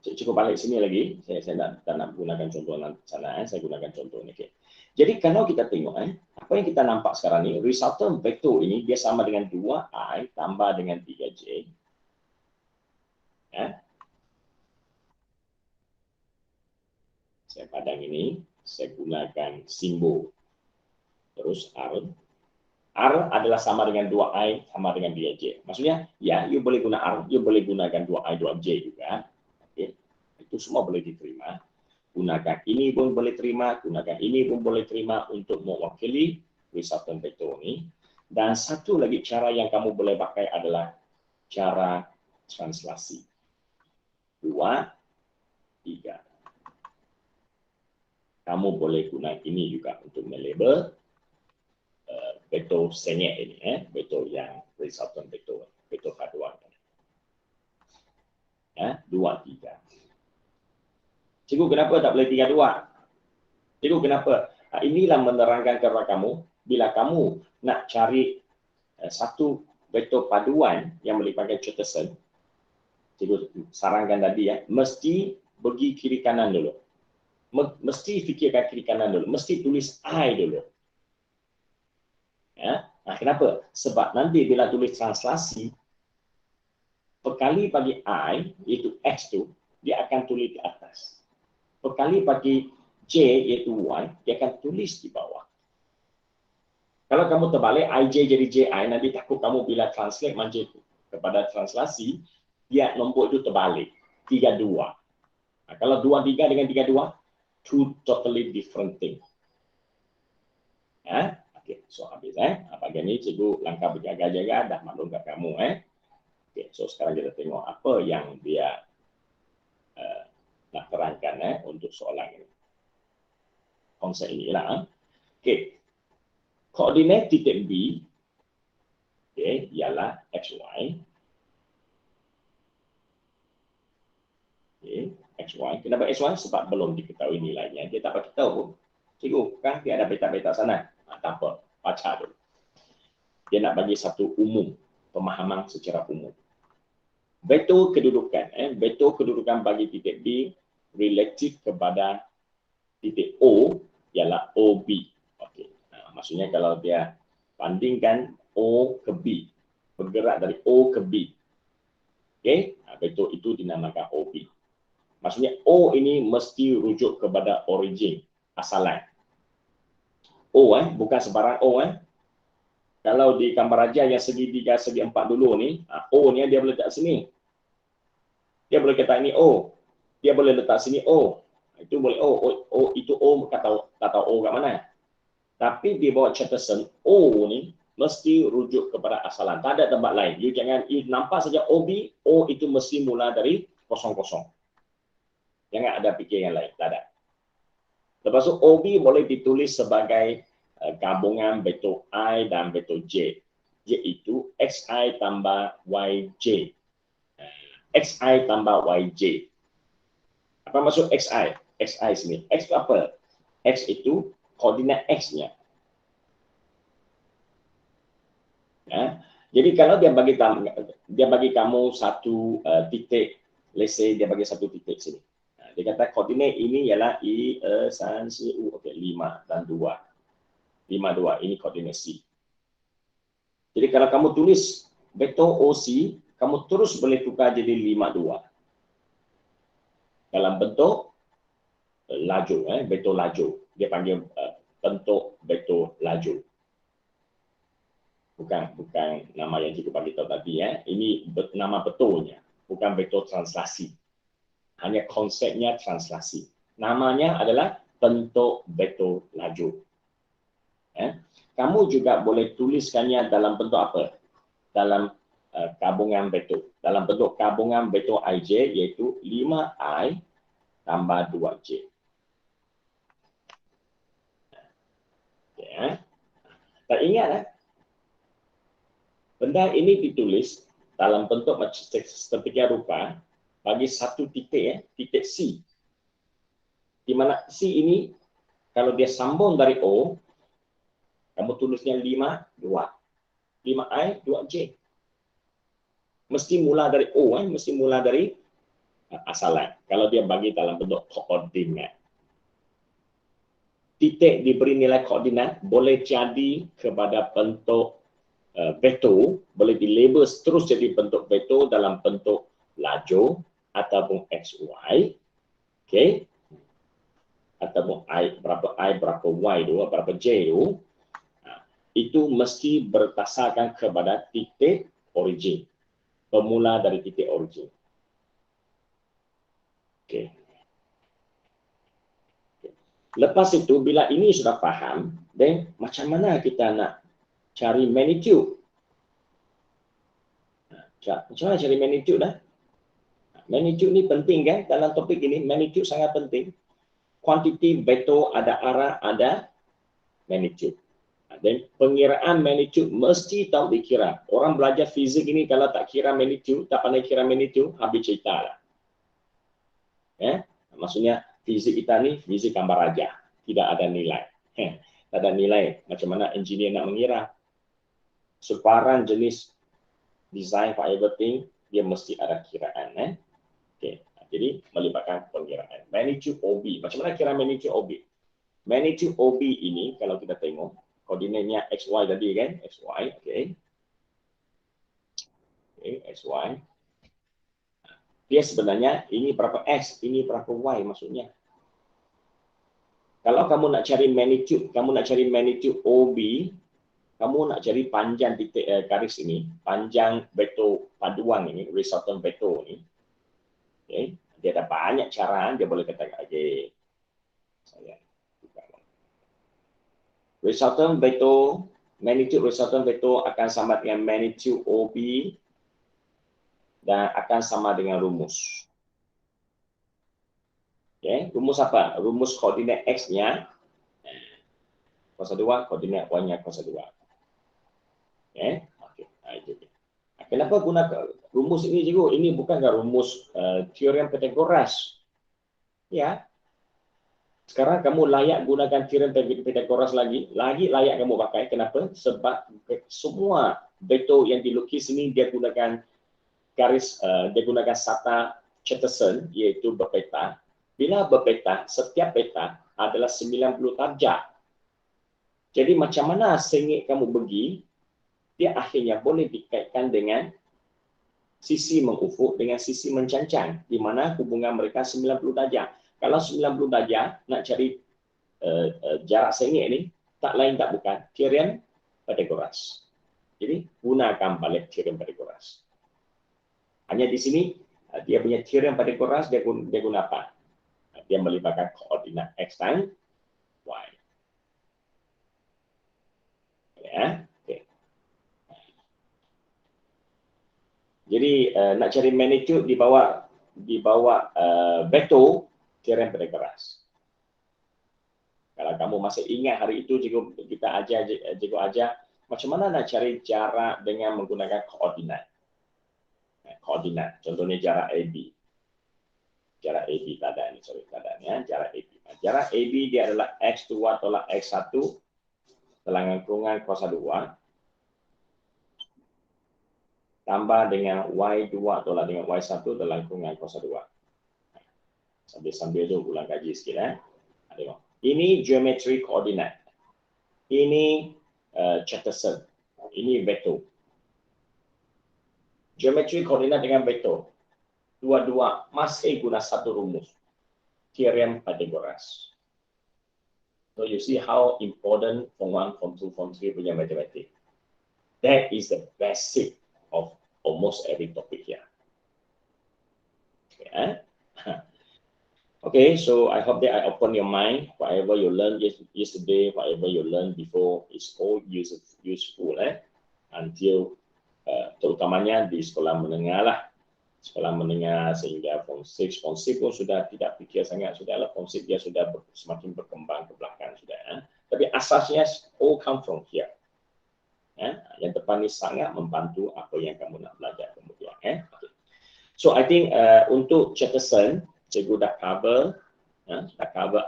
cukup balik sini lagi. Saya tak nak gunakan contoh sana. Saya gunakan contoh ini. Okay. Jadi kalau kita tengok, apa yang kita nampak sekarang ni, resultant vektor ini dia sama dengan 2i tambah dengan 3j. Saya padang ini, saya gunakan simbol. Terus R. R adalah sama dengan 2i sama dengan 3j. Maksudnya, ya, you boleh guna R, you boleh gunakan 2i, 2j juga. Okay. Itu semua boleh diterima. Gunakan ini pun boleh terima, gunakan ini pun boleh terima untuk mewakili resultant vektor ini. Dan satu lagi cara yang kamu boleh pakai adalah cara translasi. 2, 3. Kamu boleh guna ini juga untuk melabel vektor sengit ini, vektor yang resultant vektor, vektor paduan. 2, 3. Cikgu, kenapa tak boleh 3, 2? Cikgu, kenapa? Inilah menerangkan kepada kamu, bila kamu nak cari satu vektor paduan yang melibatkan Chatterson, cikgu sarankan tadi mesti pergi kiri kanan dulu. Mesti fikirkan kiri kanan dulu, mesti tulis I dulu. Kenapa? Sebab nanti bila tulis translasi, perkali bagi I, iaitu X tu, dia akan tulis di atas. Perkali bagi J, iaitu Y, dia akan tulis di bawah. Kalau kamu terbalik, IJ jadi JI, nanti takut kamu bila translate manja kepada translasi, dia nombor itu terbalik, 3, 2. Kalau 2, 3 dengan 3, 2, two totally different thing. Okay, so habis bagian ini cikgu langkah berjaga-jaga dah maklum kat kamu. Okay, so sekarang kita tengok apa yang dia nak terangkan untuk soalan ini. Konsep inilah. Okay, koordinat titik B, okay, ialah XY. Okay, XY. Kenapa XY? Sebab belum diketahui nilainya. Dia tak beritahu pun. Cikgu, kan dia ada peta-peta sana. Tak apa, baca dulu. Dia nak bagi satu umum, pemahaman secara umum. Vektor kedudukan. Vektor kedudukan bagi titik B relatif kepada titik O ialah OB. Okay. Maksudnya kalau dia bandingkan O ke B, bergerak dari O ke B. Okay. Vektor itu dinamakan OB. Maksudnya O ini mesti rujuk kepada origin, asalan. O, bukan sebarang O. Kalau di gambar raja yang segi 3, segi 4 dulu ni, O ni dia boleh letak sini. Dia boleh kata ini O. Dia boleh letak sini O. Itu boleh O itu O, tak tahu O kat mana. Tapi di bawah Chatterson, O ni mesti rujuk kepada asalan. Tak ada tempat lain. You jangan nampak saja OB, O itu mesti mula dari kosong-kosong. Jangan ada fikir yang lain, tak ada. Lepas tu OB boleh ditulis sebagai gabungan vektor I dan vektor J. Iaitu XI tambah YJ. XI tambah YJ. Apa maksud XI? XI sini. X itu apa? X itu koordinat X-nya. Jadi kalau dia bagi kamu satu titik, let's say dia bagi satu titik sini. Dia kata koordinat ini ialah I, E, San, Si, U. Okey, 5 dan 2. 5, 2. Ini koordinat C. Jadi kalau kamu tulis vektor OC, kamu terus boleh tukar jadi 5, 2. Dalam bentuk laju, vektor laju. Dia panggil bentuk vektor laju. Bukan nama yang cikgu bagi tahu tadi. Ini nama betulnya. Bukan vektor translasi. Hanya konsepnya translasi. Namanya adalah bentuk vektor laju. Kamu juga boleh tuliskannya dalam bentuk apa? Dalam gabungan vektор. Dalam bentuk gabungan vektор IJ iaitu 5I tambah 2J. Ya. Tak ingat benda ini ditulis dalam bentuk sedemikian rupa bagi satu titik, titik C. Di mana C ini kalau dia sambung dari O, kamu tulisnya 5, 2. 5I, 2J. Mesti mula dari O, mesti mula dari asalan. Kalau dia bagi dalam bentuk koordinat. Titik diberi nilai koordinat boleh jadi kepada bentuk vektor, boleh dilabel terus jadi bentuk vektor dalam bentuk lajur ataupun XY. Okey. Ataupun berapa I, berapa Y tu, berapa J tu. Itu mesti berdasarkan kepada titik origin. Bermula dari titik origin. Okey. Lepas itu, bila ini sudah faham, then macam mana kita nak cari magnitude? Macam mana cari magnitude dah? Magnitude ni penting kan? Dalam topik ini, magnitude sangat penting. Kuantiti vektor ada arah, ada magnitude. Dan pengiraan magnitude mesti tahu dikira. Orang belajar fizik ini kalau tak kira magnitude, tak pandai kira magnitude, habis cerita lah. Maksudnya, fizik kita ni fizik gambar aja, tidak ada nilai. Tak ada nilai. Macam mana engineer nak mengira? Sebarang jenis design for everything dia mesti ada kiraan. Okay. Jadi melibatkan pengiraan. Magnitude OB. Macam mana kira magnitude OB? Magnitude OB ini kalau kita tengok koordinatnya XY tadi kan? XY. Okay. Okay, XY. Dia sebenarnya ini berapa X, ini berapa Y maksudnya. Kalau kamu nak cari magnitude OB, kamu nak cari panjang titik garis ini, panjang vektor paduan ini, resultant vektor ini. Okay. Dia ada banyak cara, dia boleh katakan okay. Resultant vektor, magnitude resultant vektor akan sama dengan magnitude OB dan akan sama dengan rumus. Okay. Rumus apa? Rumus koordinat X-nya kuasa 2, koordinat Y-nya kuasa 2. Okay. Okay. Kenapa guna rumus ini juga? Ini bukanlah rumus teorem Pythagoras. Ya. Sekarang kamu layak gunakan teorem Pythagoras lagi layak kamu pakai. Kenapa? Sebab semua vektor yang dilukis ini dia gunakan garis, dia gunakan sata Chatterton, iaitu berpeta. Bila berpeta, setiap peta adalah 90 darjah. Jadi macam mana sengit kamu pergi, dia akhirnya boleh dikaitkan dengan sisi mengufuk dengan sisi mencancang, di mana hubungan mereka 90 darjah. Kalau 90 darjah, nak cari jarak sengit ni, tak lain tak bukan teorem Pythagoras. Jadi, gunakan balik teorem Pythagoras. Hanya di sini, dia punya teorem Pythagoras, dia guna apa? Dia melibatkan koordinat X dan Y. Ya, okay. Jadi, nak cari magnitude di bawah vektor, teorem Pythagoras. Kalau kamu masih ingat hari itu, kita ajar macam mana nak cari jarak dengan menggunakan koordinat. Koordinat, contohnya jarak AB. Jarak AB tak ada ni, jarak AB. Jarak AB dia adalah X2 tolak X1 telangan kurungan kuasa 2 tambah dengan Y2 tolak dengan Y1 telangan kurungan kuasa 2. Sambil tu ulang kaji sikit. Tengok. Ini geometri koordinat. Ini Chatterton. Ini vektor. Geometri koordinat dengan vektor. Dua-dua masih guna satu rumus. Teorem Pythagoras. So you see how important form 1, form 2, form 3 punya matematik. That is the basic of almost every topic here. Okay. Okay, so I hope that I open your mind. Whatever you learned yesterday, whatever you learned before is all useful until terutamanya di sekolah menengah lah. Sekolah menengah sehingga form 6 pun sudah tidak fikir sangat, sudahlah form 6 dia sudah semakin berkembang ke belakang sudah. Tapi asasnya all come from here. Yang depan ini sangat membantu apa yang kamu nak belajar kemudian. Okay. So I think untuk Chatterson, cikgu dah cover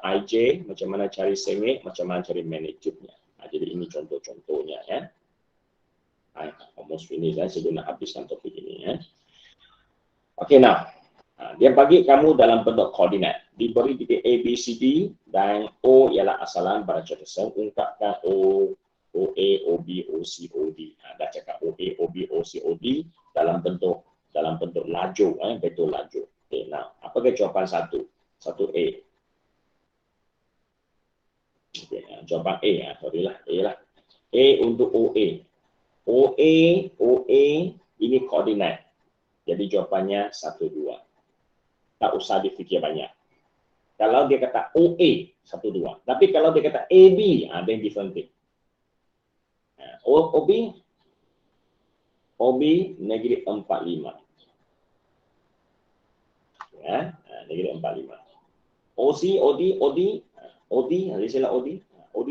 IJ, macam mana cari sengit, macam mana cari managernya. Jadi ini contoh-contohnya ya. I almost finish cikgu nak habiskan topik ini. Okay, now dia bagi kamu dalam bentuk koordinat. Diberi titik A, B, C, D dan O ialah asalan pada Chatterson. Ungkapkan O, OA, OB, OC, OD. Dah cakap OA, OB, OC, OD dalam bentuk laju, betul laju. Okay, now apakah jawapan satu? Satu A. Okay, jawapan A, sorry lah, A lah. A untuk OA. OA ini koordinat. Jadi jawapannya 1, 2. Tak usah difikir banyak. Kalau dia kata OA, 1, 2. Tapi kalau dia kata AB, then different thing. OB, negatif 45. Negatif 45. OC, OD, istilah OD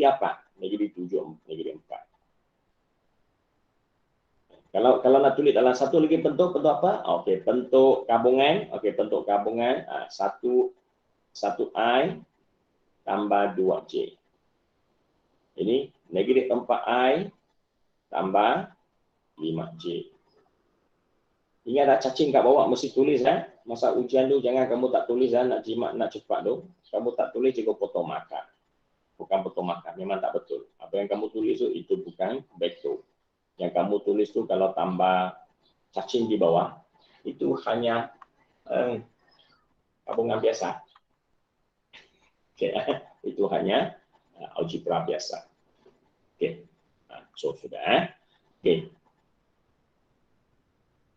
apa? Negatif 7, negatif 4. Kalau nak tulis dalam satu lagi bentuk apa? Okey, bentuk gabungan. Okey, bentuk gabungan 1I tambah 2J. Ini negatif 4I tambah 5J. Ingat tak cacing kat bawah mesti tulis Masa ujian tu jangan kamu tak tulis nak jimat nak cepat tu. Kamu tak tulis cikgu potong markah. Bukan potong markah, memang tak betul. Apa yang kamu tulis tu itu bukan betul. Yang kamu tulis tu kalau tambah cacing di bawah itu hanya gabungan biasa. Okay, itu hanya algebra biasa. Okay, so sudah. Okay.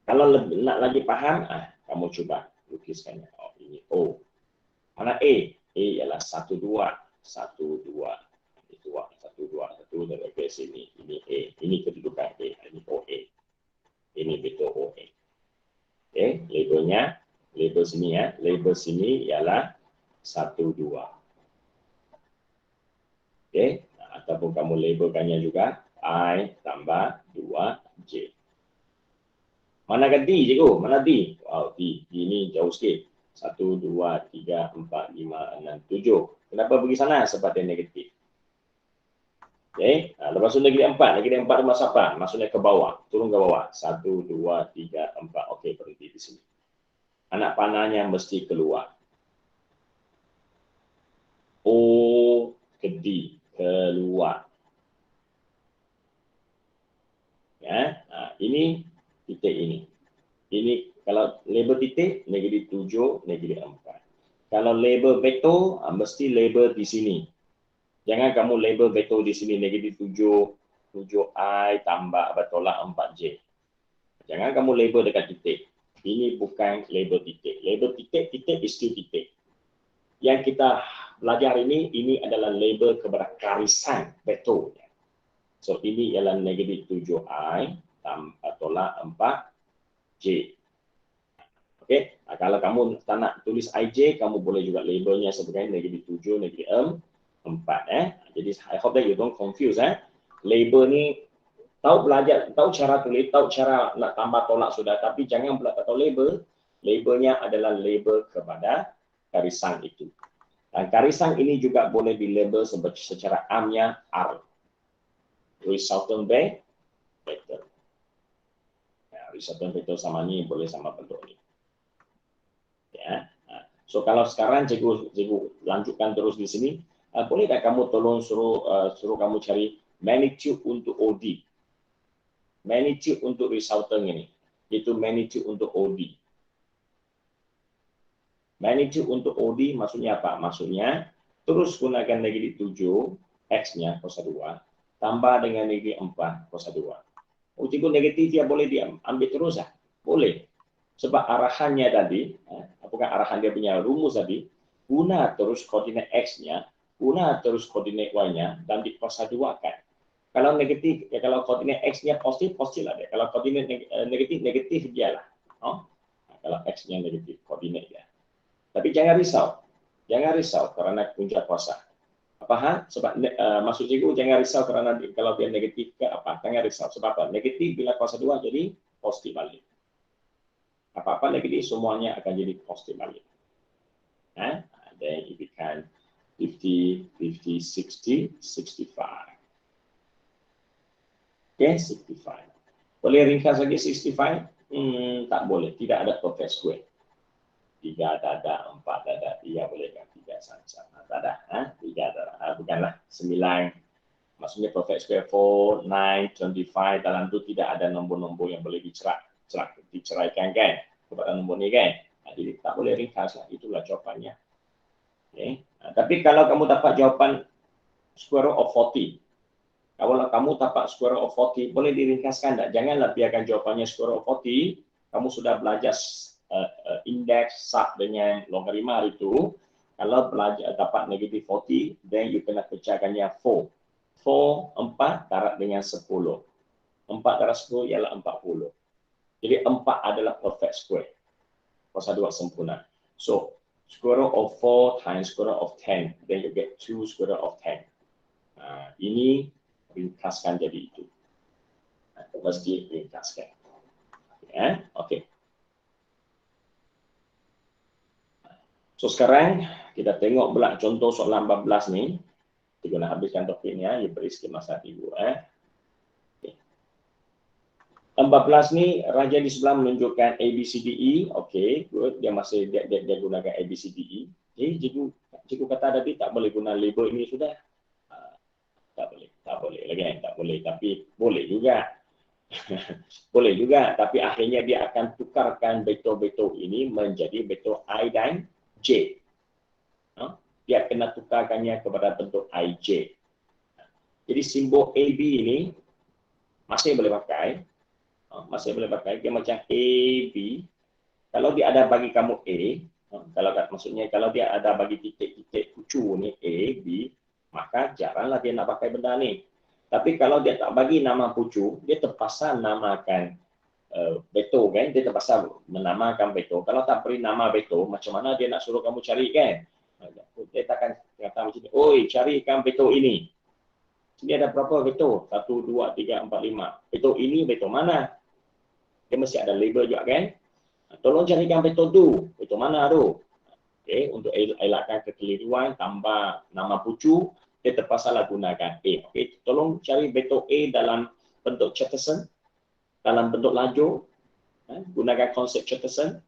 Kalau nak lagi paham, kamu coba lukiskannya. Oh, ini O. Mana A? A ialah 1, 2, 1, 2. Itu 1, 2, 1 dari ke sini. Ini A. Ini kedudukan A. Ini OA. Ini betul OA. Okay, labelnya, label sini Label sini ialah 1, 2. Okay, ataupun kamu labelkannya juga I tambah 2J. Mana D, cikgu? Mana D? Wow, D ini jauh sikit. 1, 2, 3, 4, 5, 6, 7. Kenapa pergi sana? Sebab dia negatif. Okay. Lepas tu negatif 4. Negatif 4 itu masuk apa? Maksudnya ke bawah. Turun ke bawah. 1, 2, 3, 4. Okey, berhenti di sini. Anak panahnya mesti keluar. O ke D. Keluar. Ya. Ini titik ini. Ini kalau label titik, negatif 7, negatif 4. Kalau label vektor, mesti label di sini. Jangan kamu label vektor di sini, negatif 7, 7I tambah tolak 4J. Jangan kamu label dekat titik. Ini bukan label titik. Label titik is still titik. Yang kita belajar ini adalah label kepada garisan vektor. So, ini ialah negatif 7I tambah tolak 4J. Okey, kalau kamu tak nak tulis IJ, kamu boleh juga labelnya sebagai negatif 7, negatif 4. Jadi, I hope that you don't confuse. Label ni, tahu belajar, tahu cara tulis, tahu cara nak tambah tolak sudah, tapi jangan pula tak tahu label. Labelnya adalah label kepada garisan itu. Dan garisan ini juga boleh dilabel secara amnya R. Resultant vector. Resultant vector sama ni boleh sama bentuk ni. Ya. So kalau sekarang cikgu lanjutkan terus di sini, boleh tak kamu tolong suruh kamu cari magnitude untuk OD. Magnitude untuk resultant ini. Itu magnitude untuk OD. Magnitude untuk OD maksudnya apa? Maksudnya terus gunakan negatif 7, X-nya kuasa 2, tambah dengan negatif 4, kuasa 2. Cikgu negatif dia boleh diambil terus Boleh. Sebab arahannya tadi, apakah arahan dia punya rumus tadi, guna terus koordinat X-nya, guna terus koordinat Y-nya, dan dikuasa 2 kan. Kalau negatif, ya kalau koordinat X-nya positif, positif lah dia. Kalau koordinat negatif, negatif dia lah. Oh? Kalau X-nya negatif, koordinat dia. Tapi jangan risau kerana punca kuasa. Apa hal? Sebab maksud cikgu jangan risau kerana kalau dia negatif ke apa? Jangan risau. Sebab apa? Negatif bila kuasa 2 jadi positif balik. Apa-apa negatif semuanya akan jadi positif balik. Then it become 50, 50, 60, 65. Okay, 65. Boleh ringkas lagi 65? Tak boleh. Tidak ada perfect square. 3 tak ada, 4 tak ada, 3 boleh kan? 3 sama-sama. Tak ada. 3 ada. Bukanlah 9. Maksudnya perfect square 4, 9, 25. Dalam tu tidak ada nombor-nombor yang boleh diceraikan kan? Kepada nombor ni kan? Jadi tak boleh ringkas lah. Itulah jawapannya. Okay. Tapi kalau kamu dapat jawapan square root of 40, kalau kamu dapat square root of 40, boleh diringkaskan tak? Janganlah biarkan jawapannya square root of 40. Kamu sudah belajar indeks sub dengan logaritma itu. Kalau belajar dapat negatif 40, then you kena pecahkannya 4. 4, 4 darab dengan 10. 4 darab 10 ialah 40. Jadi 4 adalah perfect square. Kuasa 2 sempurna. So, square root of 4 times square root of 10, then you get 2 square root of 10. Ini ringkaskan jadi itu. Mesti ringkaskan. Okey. So sekarang kita tengok pula contoh soalan 14 ni. Kita nak habiskan topiknya, ya beri sikit masa ibu. Okay. 14 ni raja di sebelah menunjukkan A, B, C, D, E. Okey, good. Dia masih dia gunakan A, B, C, D, E. Cikgu kata tadi tak boleh guna label ini sudah. Tak boleh lagi, tak boleh. Tapi boleh juga. Boleh juga, tapi akhirnya dia akan tukarkan betul-betul ini menjadi betul I dan J. Dia kena tukarkannya kepada bentuk IJ. Jadi simbol AB ini masih boleh pakai. Dia macam AB. Kalau dia ada bagi kamu A, maksudnya kalau dia ada bagi titik-titik kucu ni A, B, maka jaranglah dia nak pakai benda ni. Tapi kalau dia tak bagi nama pucu, dia terpaksa namakan betul kan? Dia terpaksa menamakan betul. Kalau tak beri nama betul, macam mana dia nak suruh kamu cari kan? Dia takkan kata macam ni, oi carikan betul ini. Sini ada berapa betul? 1, 2, 3, 4, 5. Betul ini betul mana? Dia mesti ada label juga kan? Tolong carikan betul tu. Betul mana tu? Okay, untuk elakkan kekeliruan, tambah nama pucu, dia terpaksa gunakan A. Okay, tolong cari betul A dalam bentuk Chatterson, dalam bentuk lajur, gunakan konsep Chatterson.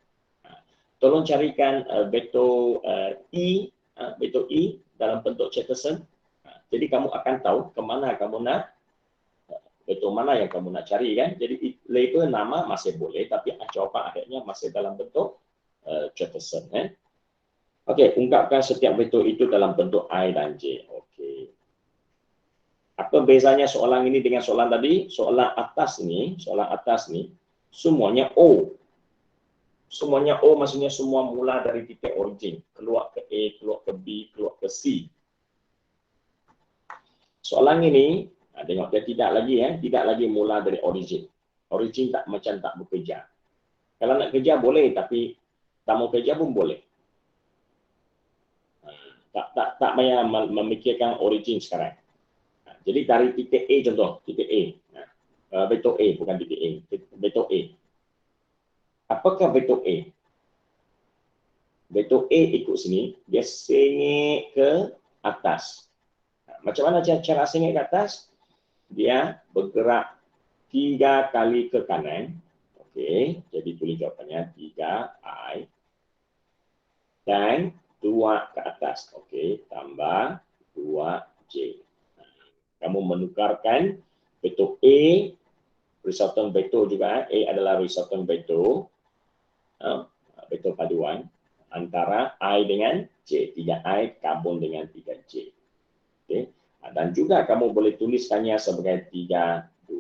Tolong carikan betul E dalam bentuk Chatterson. Jadi kamu akan tahu kemana kamu nak, betul mana yang kamu nak cari kan. Jadi label nama masih boleh, tapi jawapan akhirnya masih dalam bentuk Chatterson. Okey, ungkapkan setiap betul itu dalam bentuk I dan J. Okey. Apa bezanya soalan ini dengan soalan tadi? Soalan atas ni semuanya O. Semuanya O maksudnya semua mula dari titik origin, keluar ke A, keluar ke B, keluar ke C. Soalan ini, tengok dia tidak lagi mula dari origin. Origin tak bekerja. Kalau nak kerja boleh, tapi tak mau kerja pun boleh. Tak payah memikirkan origin sekarang. Jadi dari titik A contoh, titik A. Betul A, bukan titik A. Betul A. Apakah betul A? Betul A ikut sini, dia sengit ke atas. Macam mana cara sengit ke atas? Dia bergerak 3 kali ke kanan. Okey, jadi tulis jawapannya 3I. Dan 2 ke atas. Okey, tambah 2J. Kamu menukarkan betul A, resultant betul juga. A adalah resultant betul. Betul paduan antara I dengan J. 3I gabung dengan 3J. Okay. Dan juga kamu boleh tuliskannya sebagai 32.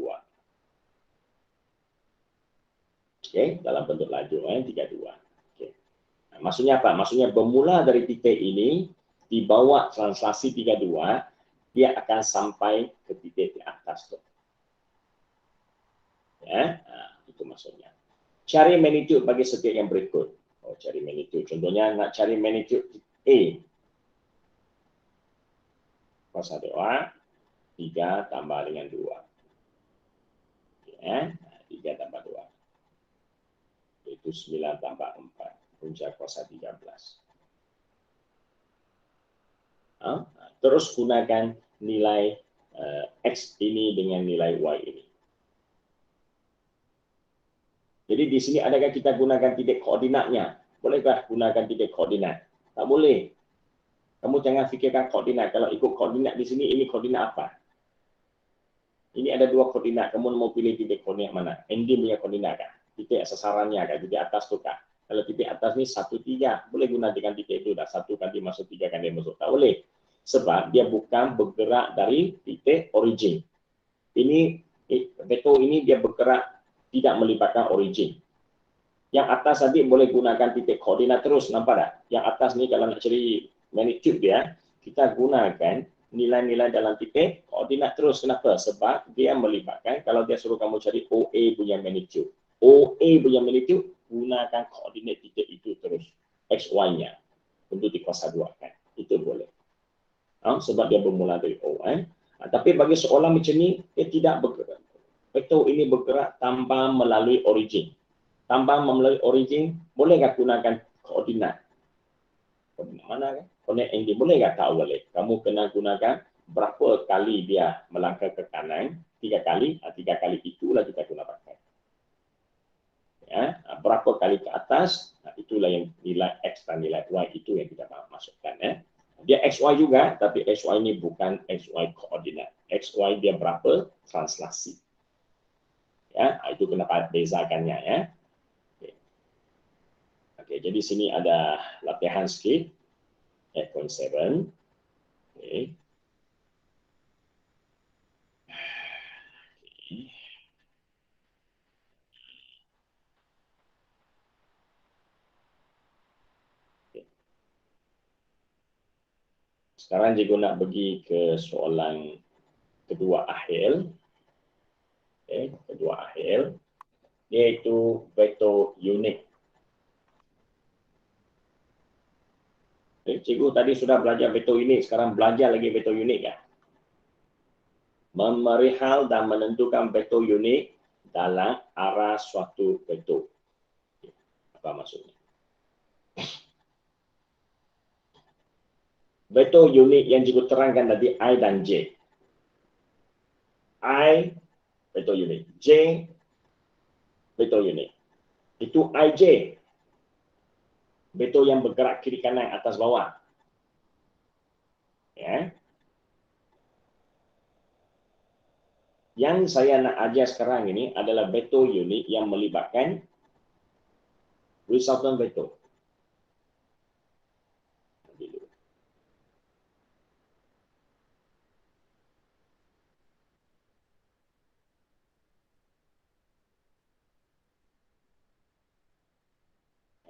Okay. Dalam bentuk lajur 32. Okay. Maksudnya apa? Maksudnya bermula dari titik ini, dibawa translasi 32, dia akan sampai ke titik di atas tu. Ya, itu maksudnya. Cari magnitude bagi setiap yang berikut. Oh, cari magnitude. Contohnya nak cari magnitude A. Kuasa doa 3 tambah dengan 2. Ya, 3 tambah 2. Itu 9 tambah 4. Punca kuasa 13. Terus gunakan nilai X ini dengan nilai Y ini. Jadi di sini adakah kita gunakan titik koordinatnya? Bolehkah gunakan titik koordinat? Tak boleh. Kamu jangan fikirkan koordinat. Kalau ikut koordinat di sini, ini koordinat apa? Ini ada 2 koordinat. Kamu mau pilih titik koordinat mana? Ending punya koordinat kah? Titik sasarannya kah? Titik atas tu kah? Kalau titik atas ni 1, 3. Boleh gunakan titik itu dah. 1 kan dia masuk, 3 kan dia masuk. Tak boleh. Sebab dia bukan bergerak dari titik origin. Ini vektor ini dia bergerak tidak melibatkan origin. Yang atas tadi boleh gunakan titik koordinat terus, nampak tak? Yang atas ni kalau nak cari magnitude dia, kita gunakan nilai-nilai dalam titik koordinat terus. Kenapa? Sebab dia melibatkan, kalau dia suruh kamu cari OA punya magnitude. OA punya magnitude, gunakan koordinat titik itu terus. XY-nya. Untuk dikuasa 2 kan. Itu boleh. Sebab dia bermula dari O. Tapi bagi soalan macam ni, dia tidak bergerak. Vektor ini bergerak tanpa melalui origin. Tanpa melalui origin, bolehkah gunakan koordinat? Koordinat mana kan? Koordinat ND bolehkah? Tak boleh. Kamu kena gunakan berapa kali dia melangkah ke kanan, 3 kali, 3 kali itulah kita guna pakai. Ya, berapa kali ke atas, itulah yang nilai X dan nilai Y itu yang kita masukkan. Ya. Dia XY juga, tapi XY ini bukan XY koordinat. XY dia berapa? Translasi. Ya, itu kena bezakannya ya. Okey, jadi sini ada latihan sikit. 8.7. Okey. Sekarang cikgu nak pergi ke soalan kedua akhir. Okay, kedua akhir, iaitu vektor unik. Okay, cikgu tadi sudah belajar vektor unik, sekarang belajar lagi vektor unik ya. Memerihal dan menentukan vektor unik dalam arah suatu vektor. Apa maksudnya? Vektor unik yang cikgu terangkan tadi I dan J. I vektor unik, J vektor unik. Itu IJ, vektor yang bergerak kiri kanan atas bawah. Ya. Yang saya nak ajar sekarang ini adalah vektor unik yang melibatkan resultant vektor.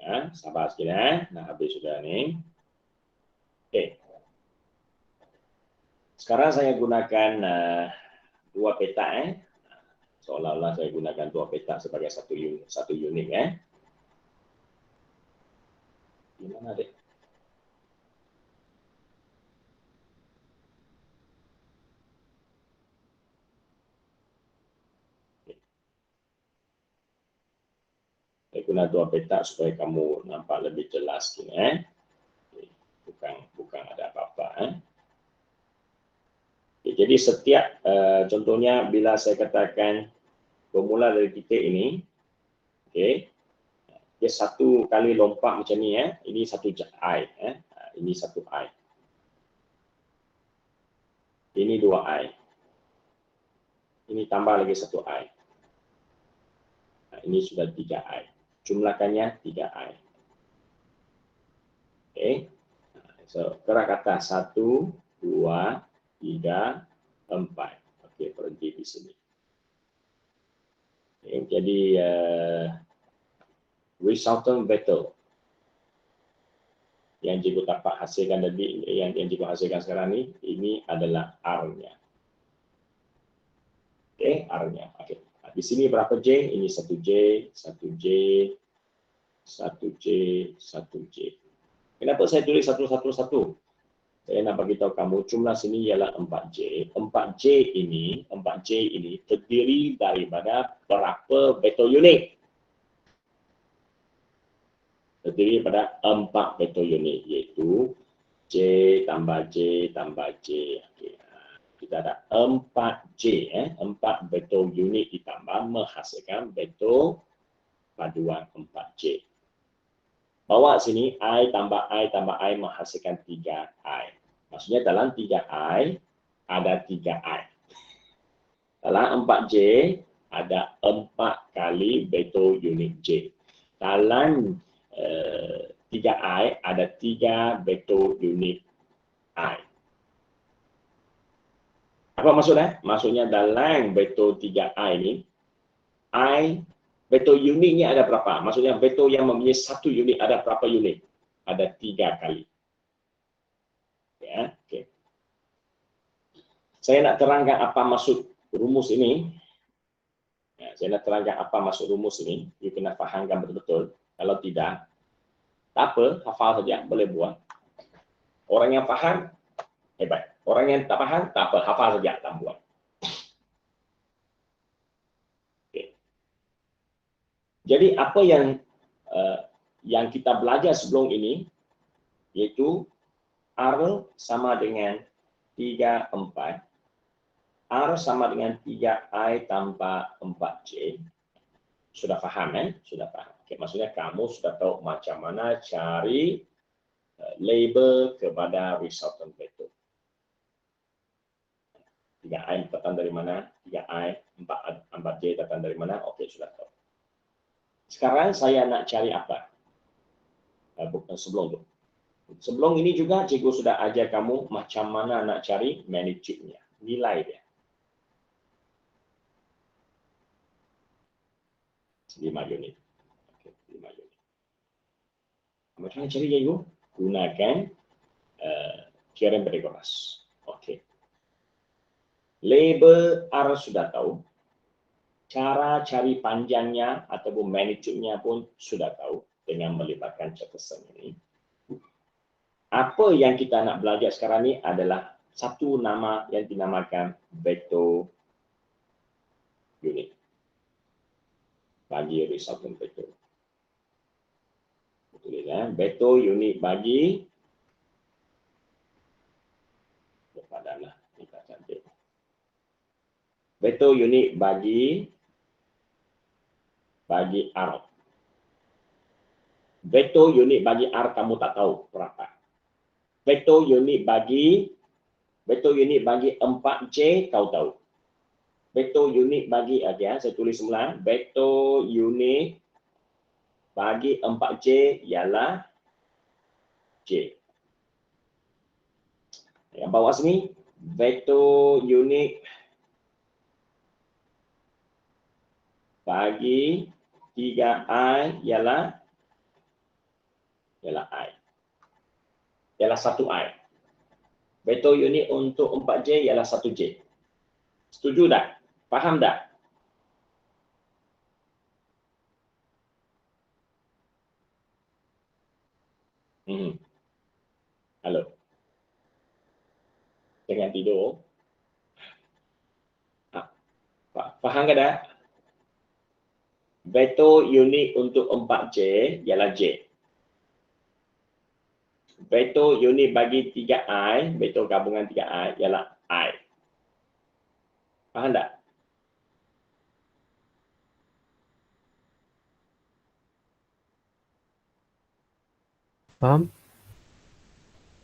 Ya, sabar sikit ya. Nah, habis sudah ni. Okey. Sekarang saya gunakan 2 peta seolah-olah saya gunakan 2 peta sebagai satu unit ya. Di mana dek? Saya guna 2 peta supaya kamu nampak lebih jelas gini bukan ada apa-apa Jadi setiap contohnya bila saya katakan bermula dari titik ini, okey. Dia 1 kali lompat macam ni ini 1 I ini 1 I. Ini 2 I. Ini tambah lagi 1 I. Ini sudah 3 I. Jumlahkannya 3 I. Okey. So, gerak kata 1, 2, 3, 4. Okey, berhenti di sini. Okay, jadi resultant vektor. yang cikgu dapat hasilkan tadi, yang cikgu hasilkan sekarang ini adalah R-nya. Okey, R-nya. Okey. Di sini berapa J? Ini 1J, 1J, 1J, 1J. Kenapa saya tulis 111? Saya nak bagi tahu kamu jumlah sini ialah 4J. 4J ini terdiri daripada berapa betul unit? Terdiri pada 4 betul unit, iaitu J tambah J tambah J. Okay. Kita ada 4J, 4 betul unit ditambah menghasilkan betul paduan 4J. Bawa sini I tambah I menghasilkan 3I. Maksudnya dalam 3I ada 3I. Dalam 4J ada 4 kali betul unit J. Dalam 3I ada 3 betul unit I. Apa maksudnya? Maksudnya dalam betul 3I ini, I betul unitnya ada berapa? Maksudnya betul yang mempunyai 1 unit ada berapa unit? Ada 3 kali. Ya, okay. Saya nak terangkan apa maksud rumus ini. Ya, saya nak terangkan apa maksud rumus ini. You kena fahamkan betul-betul. Kalau tidak, tak apa, hafal saja, boleh buat. Orang yang faham, hebat. Orang yang tak faham, tak apa, hafal saja, tak buat. Okay. Jadi apa yang kita belajar sebelum ini, iaitu R sama dengan 3, 4. R sama dengan 3I tambah 4J. Sudah faham, Sudah faham. Okay, maksudnya kamu sudah tahu macam mana cari label kepada resultant vector. 3I datang dari mana? 3I, 4J datang dari mana? Okey, sudah tahu. Sekarang saya nak cari apa? Bukan sebelum itu. Sebelum ini juga cikgu sudah ajar kamu macam mana nak cari magnitude-nya, nilai dia. 5 unit. Okay, 5 unit. Macam mana cari cikgu? Gunakan teorem Pythagoras. Okey. Label R sudah tahu. Cara cari panjangnya ataupun magnitude-nya pun sudah tahu dengan melibatkan Jefferson ini. Apa yang kita nak belajar sekarang ni adalah satu nama yang dinamakan vector unit bagi resultant vector. Betul ya, vector unit bagi padalah kita cantik. Vector unit bagi R. Vector unit bagi R kamu tak tahu berapa. Vector unit bagi 4J kau tahu. Vector unit bagi saya tulis semula. Vector unit bagi 4J ialah J. Yang bawah sini vector unit bagi 3I ialah I. Ialah 1I. Vector unit untuk 4J ialah 1J. Setuju tak? Faham tak? Halo. Jangan tidur. Faham ke tak? Vector unit untuk 4J ialah J. Vector unit bagi 3I, vector gabungan 3I ialah I. Faham tak? Faham?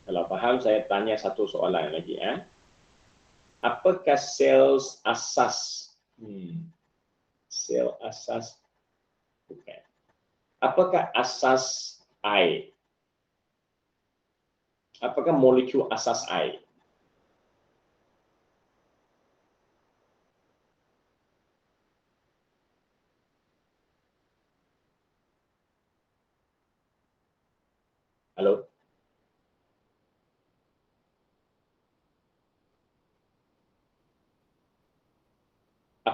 Kalau faham, saya tanya satu soalan lagi. Apakah sel asas? Sel asas bukan. Apakah asas I? Apakah molekul asas I? Halo?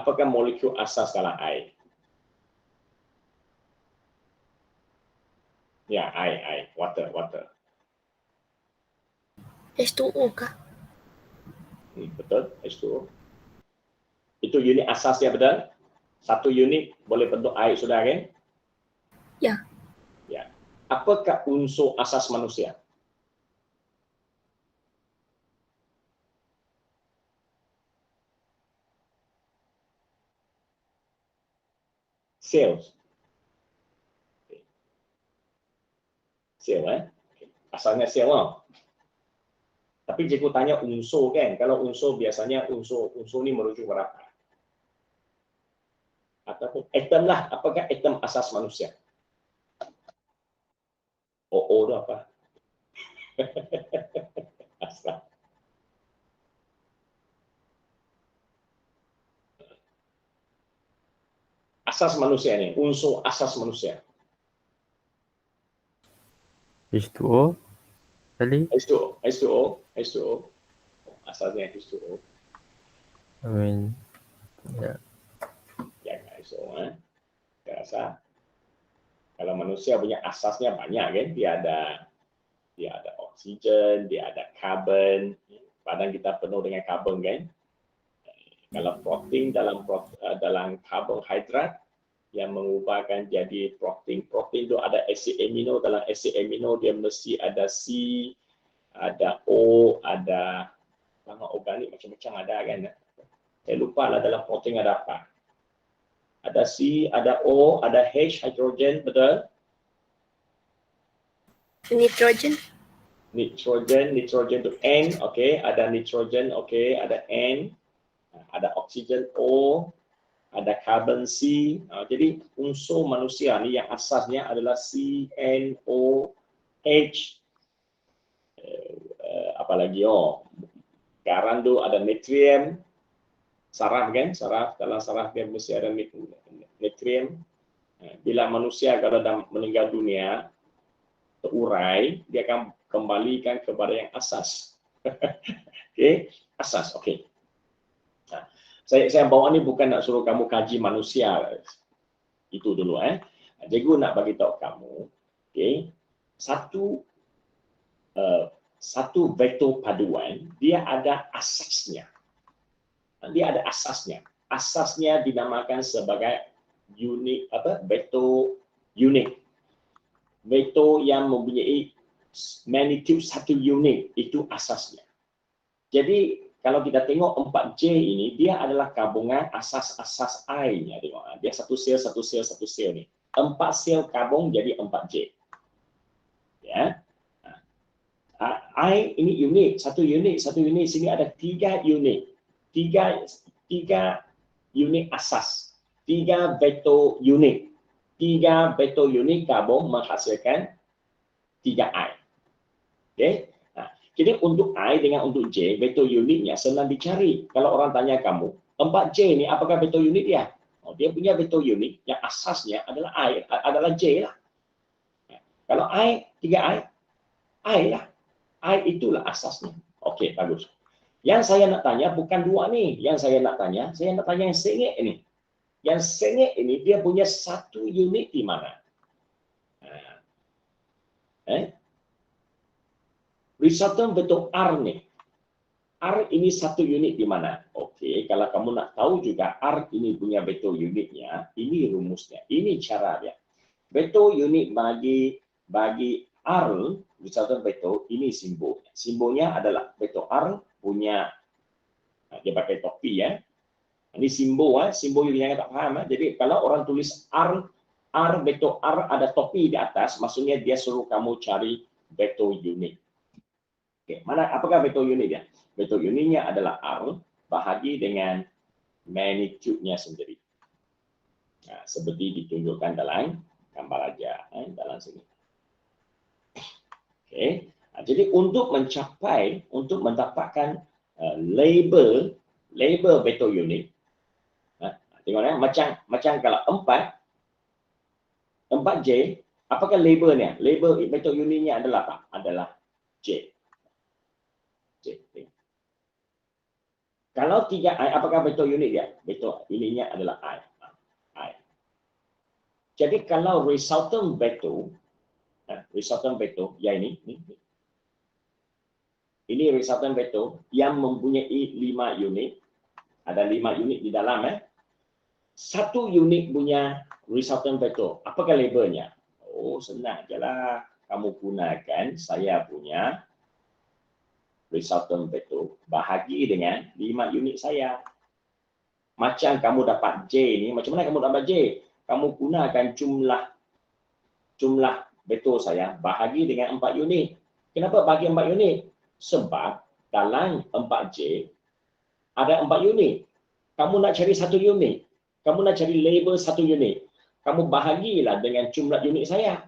apakah molekul asas dalam air? Ya, air, water. H2O kah? Betul, H2O. Itu unit asasnya betul? Satu unit boleh bentuk air, saudara kan? Ya. Ya. Apakah unsur asas manusia? Sel. Sel, asalnya sel. Tapi jika tanya unsur kan, kalau unsur biasanya unsur ni merujuk berapa? Ataupun atom lah, apakah atom asas manusia? OO itu apa? Asal. Asas manusia ni, unsur asas manusia. H2O tadi. H2O. Asalnya H2O. I mean, ya. Ya, H2O. Saya rasa kalau manusia punya asasnya banyak kan, dia ada oksigen, dia ada karbon. Badan kita penuh dengan karbon kan. Kalau protein dalam karbohidrat yang mengubahkan jadi protein. Protein itu ada asid amino, dalam asid amino dia mesti ada C, ada O, ada bahan organik macam-macam ada kan. Saya lupa lah dalam protein ada apa. Ada C, ada O, ada H, hidrogen, betul? Nitrogen. Nitrogen itu N, okey, ada nitrogen, okey, ada N, ada oksigen O, ada karbon C. Jadi unsur manusia ni yang asasnya adalah C, N, O, H. Apalagi garam tu ada natrium. Saraf kan? Dalam saraf dia mesti ada natrium. Bila manusia kalau dah meninggal dunia terurai, dia akan kembalikan kepada yang asas. Okey, asas. Okey. Saya bawa ni bukan nak suruh kamu kaji manusia. Itu dulu Cikgu nak bagi tahu kamu, okey, satu vektor paduan dia ada asasnya. Dia ada asasnya. Asasnya dinamakan sebagai unit vektor unit. Vektor yang mempunyai magnitude satu unit itu asasnya. Jadi kalau kita tengok 4J ini, dia adalah gabungan asas-asas airnya. Tengok, dia satu sel ni. 4 sel gabung jadi 4J. Ya. Air ini unit, satu unit. Sini ada 3 unit. 3 unit asas. 3 vektor unit. 3 vektor unit gabung menghasilkan 3 air. Okey. Jadi untuk I dengan untuk J, vektor unitnya senang dicari. Kalau orang tanya kamu, 4J ni apakah vektor unit dia? Dia punya vektor unit yang asasnya adalah I, adalah J lah. Kalau I, 3 I lah. I itulah asasnya. Okey, bagus. Yang saya nak tanya bukan 2 ni. Yang saya nak tanya yang sengit ini. Yang sengit ini dia punya satu unit di mana? Resultant bentuk R ni. R ini satu unit di mana? Okey, kalau kamu nak tahu juga R ini punya vektor unitnya, ini rumusnya, ini cara dia. Vektor unit bagi R, resultant vektor, ini simbolnya. Simbolnya adalah vektor R punya, dia pakai topi ya. Ini simbol simbol yang tak faham. Jadi kalau orang tulis R vektor R ada topi di atas, maksudnya dia suruh kamu cari vektor unit. Okay. Apakah vektor unit dia? Vektor unitnya adalah R bahagi dengan magnitude-nya sendiri. Seperti ditunjukkan dalam gambar aja dalam sini. Okay. Jadi untuk mendapatkan label vektor unit, tengok macam kalau 4J, apakah labelnya? Label vektor unitnya adalah apa? Adalah J. Kalau 3i, apakah vektor unit dia? Vektor unitnya adalah i. Jadi kalau resultant vektor, yang ini resultant vektor yang mempunyai 5 unit, ada 5 unit di dalam, satu unit punya resultant vektor. Apakah labelnya? Oh, senang je lah. Kamu gunakan saya punya resultant vektor bahagi dengan 5 unit saya. Macam kamu dapat J ni, macam mana kamu dapat J? Kamu gunakan jumlah vektor saya bahagi dengan 4 unit. Kenapa bagi 4 unit? Sebab dalam 4J ada 4 unit. Kamu nak cari 1 unit. Kamu nak cari label 1 unit. Kamu bahagilah dengan jumlah unit saya.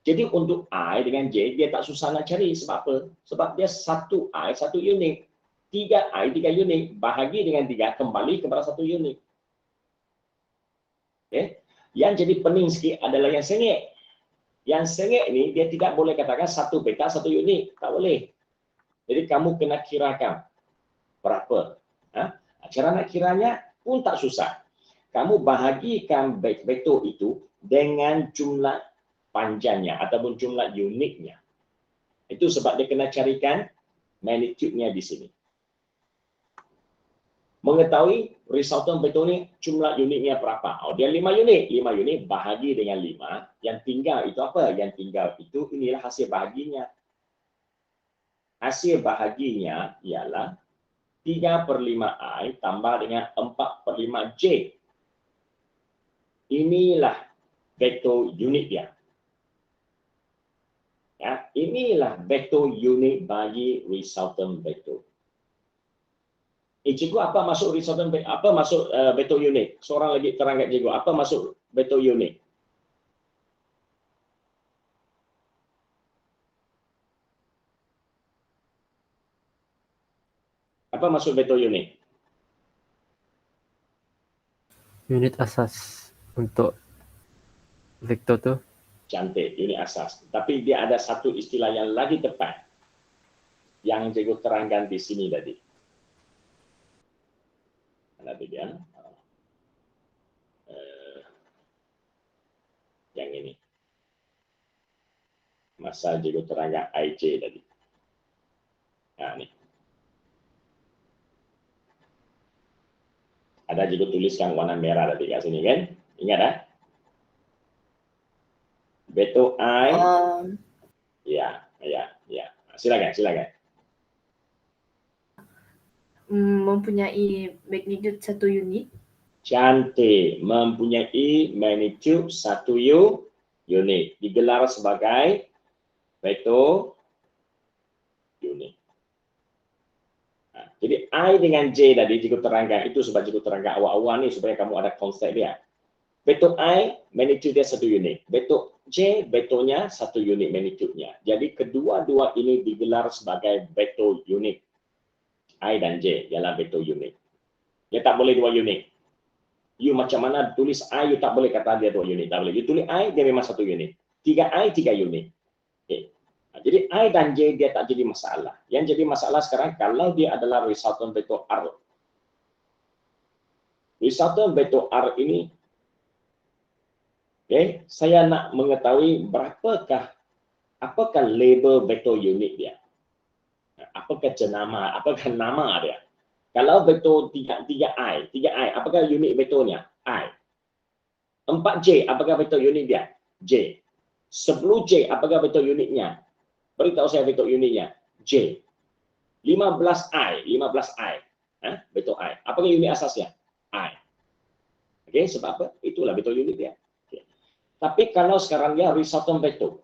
Jadi untuk I dengan J, dia tak susah nak cari. Sebab apa? Sebab dia 1I, 1 unit. 3I, 3 unit. Bahagi dengan 3, kembali kepada 1 unit. Okay. Yang jadi pening sikit adalah yang sengit. Yang sengit ni, dia tidak boleh katakan 1 peta, 1 unit. Tak boleh. Jadi kamu kena kirakan berapa. Cara nak kiranya pun tak susah. Kamu bahagikan vektor itu dengan jumlah panjangnya ataupun jumlah unitnya. Itu sebab dia kena carikan magnitude-nya di sini. Mengetahui resultant vektor ni jumlah unitnya berapa. Oh, dia 5 unit. 5 unit bahagi dengan 5. Yang tinggal itu apa? Yang tinggal itu inilah hasil bahaginya. Hasil bahaginya ialah 3/5i tambah dengan 4/5j. Inilah vektor unit dia. Ya, inilah vektor unit bagi resultant vektor. Cikgu, apa maksud resultant vektor? Apa maksud vektor unit? Seorang lagi terangkan cikgu, apa maksud vektor unit? Apa maksud vektor unit? Unit asas untuk vektor tu. Cantik, unit asas. Tapi dia ada satu istilah yang lagi tepat yang cikgu terangkan di sini tadi. Mana tu dia? Yang ini. Masa cikgu terangkan IJ tadi. Nah, ni. Ada cikgu tuliskan warna merah tadi kat sini kan? Ingat tak? Vektor I. Ya. Silakan. Mempunyai magnitude 1 unit. Cantik, mempunyai magnitude 1 unit. Digelar sebagai vektor unit. Jadi I dengan J tadi cikgu terangkan, itu sebab cikgu terangkan awal-awal ni supaya kamu ada konsep dia. Vektor I, magnitude dia 1 unit. Vektor J, vektornya 1 unit magnitude-nya. Jadi kedua-dua ini digelar sebagai vektor unit. I dan J ialah vektor unit. Dia tak boleh 2 unit. You macam mana tulis I, you tak boleh kata dia 2 unit. Tak boleh. You tulis I, dia memang 1 unit. 3I, 3 unit. Okay. Jadi I dan J dia tak jadi masalah. Yang jadi masalah sekarang kalau dia adalah resultant vektor R. Resultant vektor R ini, okay, saya nak mengetahui apakah label vektor unit dia. Apakah jenama, apakah nama dia. Kalau vektor 3i, apakah unit vektornya? I. 4j, apakah vektor unit dia? J. 10j, apakah vektor unitnya? Beritahu saya vektor unitnya. J. 15i, vektor I. Apakah unit asasnya? I. Okey, sebab apa? Itulah vektor unit dia. Okay. Tapi kalau sekarang dia resultant vektor.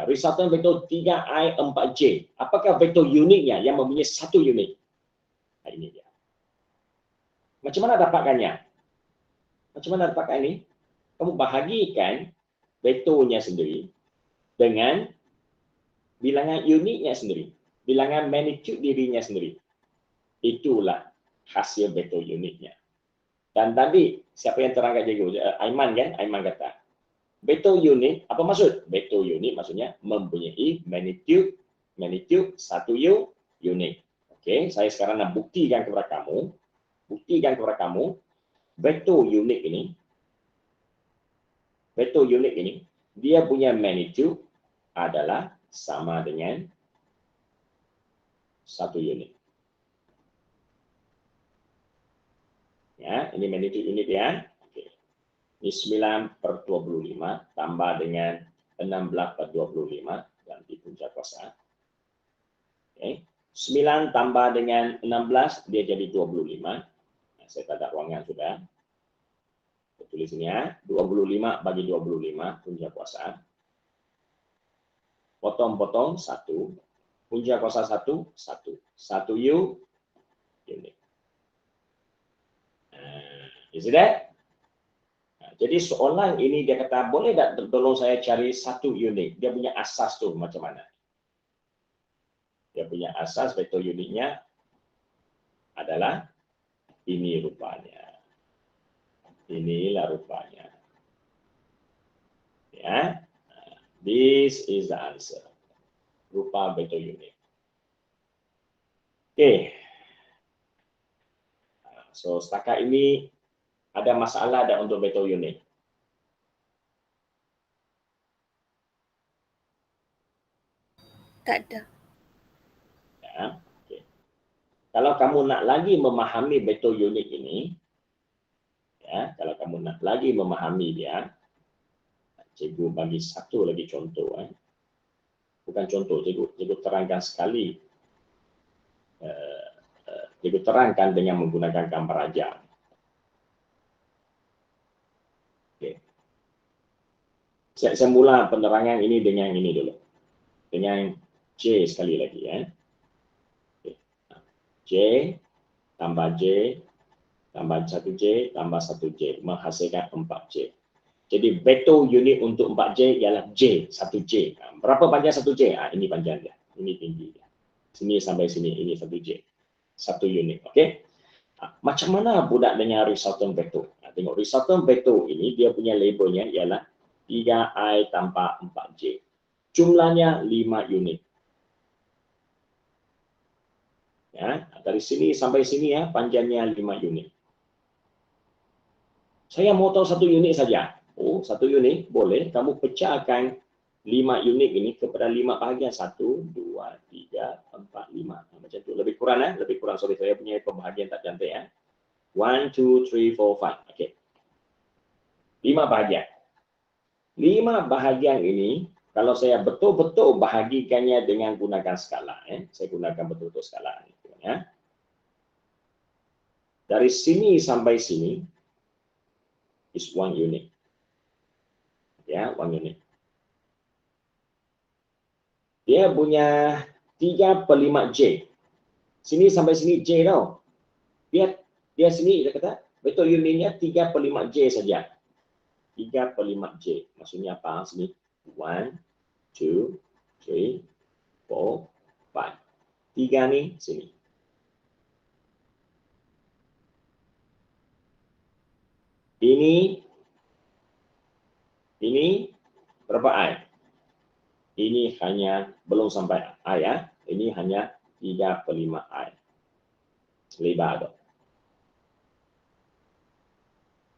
Resultant vektor 3i 4j. Apakah vektor unitnya yang mempunyai 1 unit? Nah, ini dia. Macam mana dapatkannya? Macam mana dapatkan ini? Kamu bahagikan vektornya sendiri dengan bilangan unitnya sendiri, bilangan magnitude dirinya sendiri. Itulah hasil vektor unitnya. Dan tadi siapa yang terangkan cikgu? Aiman kan? Aiman kata vektor unit, apa maksud? Vektor unit maksudnya mempunyai magnitude 1 unit. Okey, saya sekarang nak buktikan kepada kamu, vektor unik ini, dia punya magnitude adalah sama dengan 1 unit. Ya, ini magnitude unit ya. Okey. Ini 9/25 tambah dengan 16/25 ganti punca kuasa. Okey. 9 tambah dengan 16 dia jadi 25. Saya tak ada ruangan sudah. Saya tulis ini ya, 25 bagi 25 punca kuasa. Potong-potong 1. Punca kuasa 1, 1. 1 unit. Is that? Jadi soalan ini dia kata, boleh tak tolong saya cari 1 unit? Dia punya asas tu macam mana? Dia punya asas vektor unitnya adalah ini rupanya. Inilah rupanya. Ya. This is the answer. Rupa vektor unit. Okey. So setakat ini ada masalah tak untuk vektor unit? Tak ada. Ya. Okay. Kalau kamu nak lagi memahami vektor unit ini, ya, kalau kamu nak lagi memahami dia, cikgu bagi satu lagi contoh. Bukan contoh, cikgu terangkan sekali. Cikgu terangkan dengan menggunakan gambar ajar. Okay. Saya mula penerangan ini dengan ini dulu. Dengan J sekali lagi. Okay. J tambah J tambah 1J tambah 1J menghasilkan 4J. Jadi vektor unit untuk 4J ialah J, 1J. Berapa panjang 1J? Ini panjang dia. Ini tinggi dia. Sini sampai sini, ini 1J. 1 unit. Okey. Macam mana pula dengan resultant vektor? Tengok resultant vektor ini dia punya labelnya ialah 3I tambah 4J. Jumlahnya 5 unit. Ya, dari sini sampai sini ya, panjangnya 5 unit. Saya mau tahu 1 unit saja. Oh, 1 unit boleh. Kamu pecahkan 5 unit ini kepada 5 bahagian. 1, 2, 3, 4, 5. Macam tu. Lebih kurang lebih kurang. Sorry, saya punya pembahagian tak cantik 1, 2, 3, 4, 5. Okey. 5 bahagian. 5 bahagian ini kalau saya betul-betul bahagikannya dengan gunakan skala. Saya gunakan betul-betul skala. Ya. Dari sini sampai sini is 1 unit. Ya, 1 unit. Dia punya 3/5J. Sini sampai sini J tau. Dia sini dia kata vektor unitnya 3/5J saja. 3/5J. Maksudnya apa? Sini 1, 2, 3, 4, 5. 3 ni sini. Ini berapa I? Ini hanya belum sampai I ya. Ini hanya 3/5 I. Lebar tu.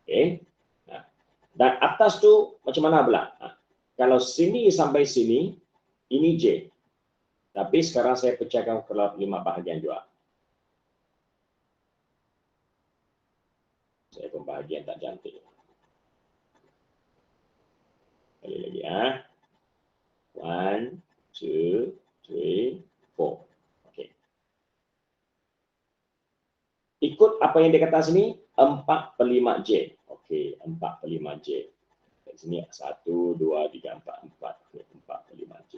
Okey. Nah, dan atas tu macam mana pula? Kalau sini sampai sini ini J. Tapi sekarang saya pecahkan ke 5 bahagian juga. Saya pembahagian tak cantik. Kali lagi ya. 1, 2, 3, 4. Okey. Ikut apa yang dia kata sini 4/5J. Okey, 4/5J. Di sini 1, 2, 3, 4, 4. 4/5J.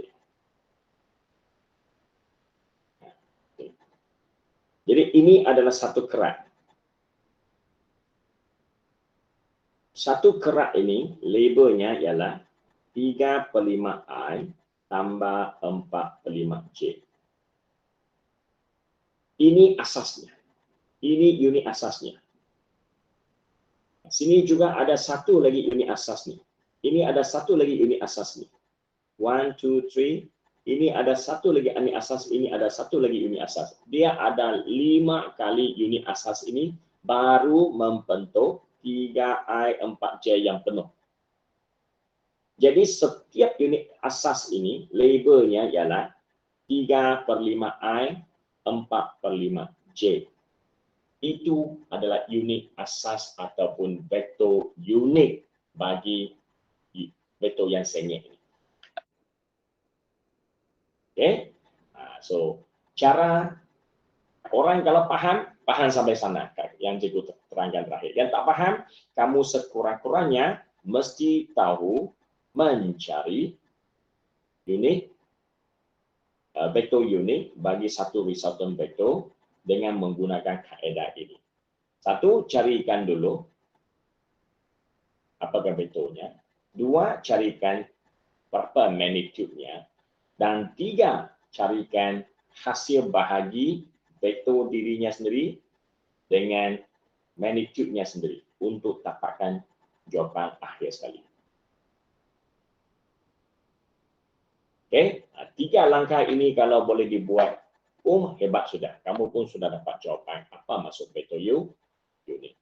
Jadi ini adalah satu kerat. Satu kerat ini labelnya ialah 3/5I tambah 4/5J. Ini asasnya. Ini unit asasnya. Sini juga ada satu lagi unit asas ni. Ini ada satu lagi unit asas ni. 1, 2, 3, ini ada satu lagi unit asas, ini ada satu lagi unit asas. Dia ada 5 kali unit asas ini baru membentuk 3I 4J yang penuh. Jadi setiap unit asas ini labelnya ialah 3/5I 4/5J. Itu adalah unit asas ataupun vektor unik bagi vektor yang sengit ini. Okay? So cara orang kalau faham sampai sana yang cikgu terangkan terakhir. Yang tak faham, kamu sekurang-kurangnya mesti tahu mencari unit vektor unik bagi satu resultant vektor dengan menggunakan kaedah ini. Satu, carikan dulu apakah vektornya. Dua, carikan berapa magnitude-nya. Dan 3, carikan hasil bahagi vektor dirinya sendiri dengan magnitude-nya sendiri untuk dapatkan jawapan akhir sekali. Okey, 3 langkah ini kalau boleh dibuat, hebat sudah. Kamu pun sudah dapat jawapan apa maksud vektor unik.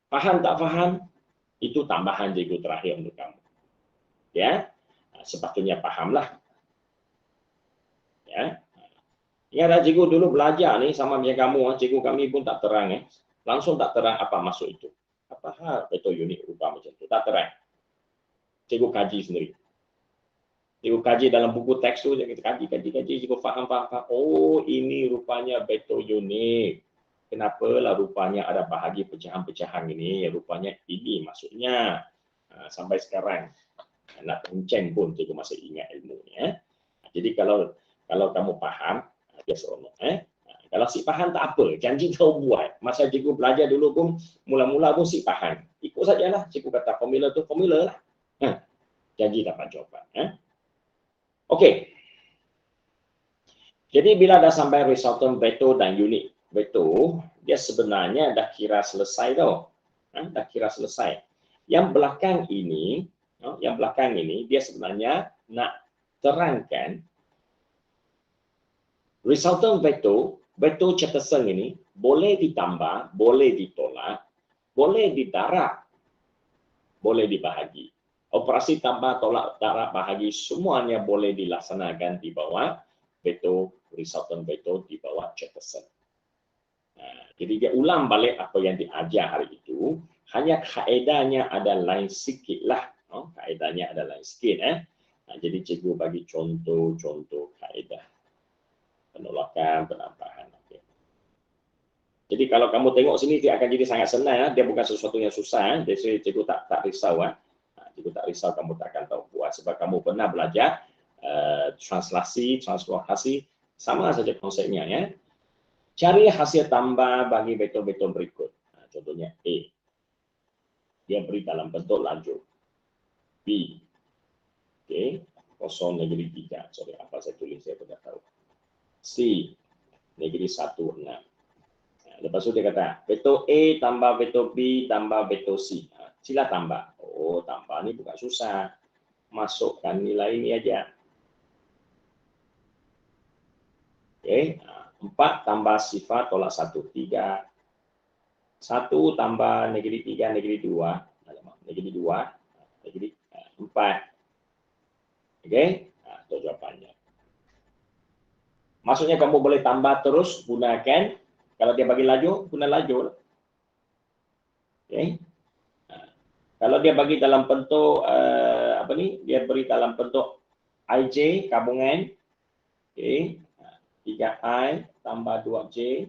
Faham tak faham? Itu tambahan cikgu terakhir untuk kamu. Ya, sepatutnya fahamlah. Ya. Ingat cikgu dulu belajar ni sama macam kamu, cikgu kami pun tak terang langsung tak terang apa maksud itu. Apa hal vektor unik rupa macam tu, tak terang. Cikgu kaji sendiri. Cikgu kaji dalam buku teks tu, kita kaji, cikgu faham. Oh, ini rupanya vektor unik. Kenapalah rupanya ada bahagi pecahan-pecahan ini, rupanya ini maksudnya. Sampai sekarang nak pencen pun cikgu masih ingat ilmunya. Jadi kalau kamu faham, dia seronok. Kalau si faham tak apa, janji kau buat. Masa cikgu belajar dulu pun, mula-mula pun si faham. Ikut sajalah, cikgu kata formula tu formula lah. Janji dapat jawapan. Okey. Jadi bila dah sampai resultant vektor dan unit vektor, dia sebenarnya dah kira selesai tau. Dah kira selesai. Yang belakang ini, dia sebenarnya nak terangkan resultant vektor Peterson ini boleh ditambah, boleh ditolak, boleh didarab, boleh dibahagi. Operasi tambah, tolak, darab, bahagi semuanya boleh dilaksanakan di bawah vektor resultant vektor di bawah Peterson. Jadi dia ulang balik apa yang diajar hari itu, hanya kaedahnya ada lain sikit lah. Kaedahnya ada lain sikit. Jadi cikgu bagi contoh kaedah penolakan, penampahan. Okay. Jadi kalau kamu tengok sini dia akan jadi sangat senang. Dia bukan sesuatu yang susah. Jadi cikgu tak risau. Cikgu tak risau, kamu tak akan tahu buat. Sebab kamu pernah belajar translasi, translokasi, sama saja konsepnya. Ya. Cari hasil tambah bagi vektor-vektor berikut. Contohnya A. Dia beri dalam bentuk lajur. B. Okay. 0-3. Sorry, apa saya tulis, saya tidak tahu. C. -1, 6. Lepas itu dia kata, vektor A tambah vektor B tambah vektor C. Sila tambah. Oh, tambah ni bukan susah. Masukkan nilai ini aja. Okey. 4 tambah sifar tolak 1, 3. 1 tambah -3, -2. -4. Okey. Itu jawapannya. Maksudnya kamu boleh tambah terus, gunakan. Kalau dia bagi lajur, guna lajur. Okay. Kalau dia bagi dalam bentuk dia beri dalam bentuk IJ gabungan. Okay. 3I tambah 2J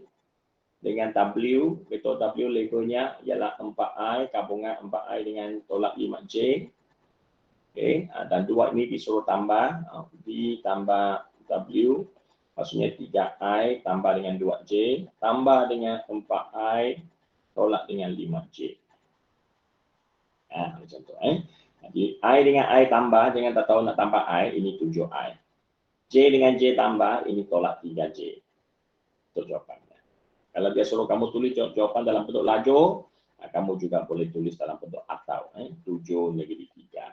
dengan W, vektor W labelnya ialah 4I, gabungan 4I dengan tolak 5J. Okay. Dan 2 ini disuruh tambah, V tambah W. Maksudnya 3I tambah dengan 2J, tambah dengan 4I, tolak dengan 5J. Macam tu. Jadi, I dengan I tambah, jangan tak tahu nak tambah I, ini 7I. J dengan J tambah, ini tolak 3J. Itu jawapannya. Kalau dia suruh kamu tulis jawapan dalam bentuk lajur, kamu juga boleh tulis dalam bentuk atau. 7-3.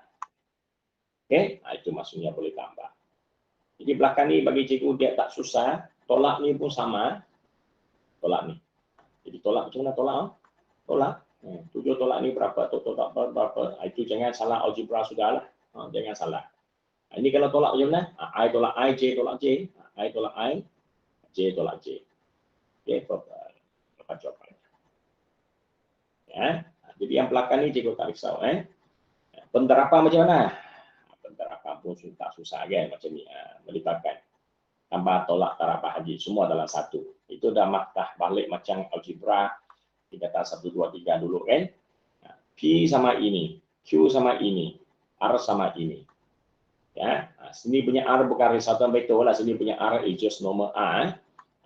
Oke, itu maksudnya boleh tambah. Jadi belakang ni bagi cikgu dia tak susah. Tolak ni pun sama. Tolak ni. Jadi tolak macam mana tolak? Tolak. 7 tolak ni berapa? Tolak berapa? Itu jangan salah algebra sudahlah. Jangan salah. Ini kalau tolak macam mana? I tolak I, J tolak J. I tolak I, J tolak J. Okey, berapa jawapan? Ya. Jadi yang belakang ni cikgu tak risau. Penerapan macam mana? Penerapan pun tak susah kan macam ni. Melibatkan tambah tolak taraf bahagi semua dalam satu. Itu dah maktah balik macam algebra. Kita kata 1, 2, 3 dulu kan. P sama ini, Q sama ini, R sama ini. Ya, sini punya R bukan resultant vektor lah, sini punya R is just normal R.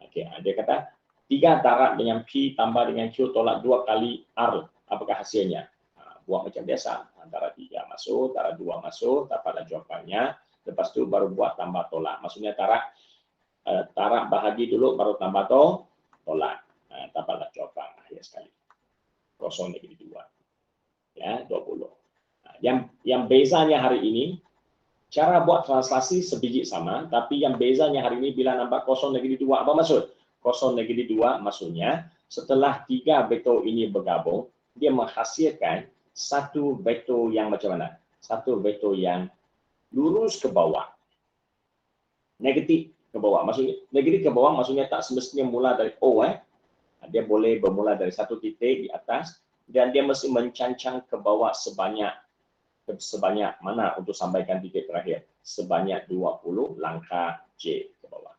Okey, dia kata 3 darab dengan P tambah dengan Q tolak 2 kali R. Apakah hasilnya? Buat macam biasa. Antara 3 masuk, antara 2 masuk, dapatlah jawapannya. Lepas tu baru buat tambah tolak. Maksudnya taraf bahagi dulu baru tambah tolak. Dapatlah jawapan akhir sekali. 0 negeri 2. Ya, 20. Yang bezanya hari ini, cara buat translasi sebiji sama, tapi yang bezanya hari ini bila nampak 0 negeri 2, apa maksud? 0 negeri 2 maksudnya setelah 3 vektor ini bergabung, dia menghasilkan satu vektor yang macam mana? Satu vektor yang lurus ke bawah. Negatif ke bawah. Maksudnya negatif ke bawah maksudnya tak semestinya mula dari O. Dia boleh bermula dari satu titik di atas dan dia mesti mencancang ke bawah sebanyak mana untuk sampaikan titik terakhir? Sebanyak 20 langkah J ke bawah.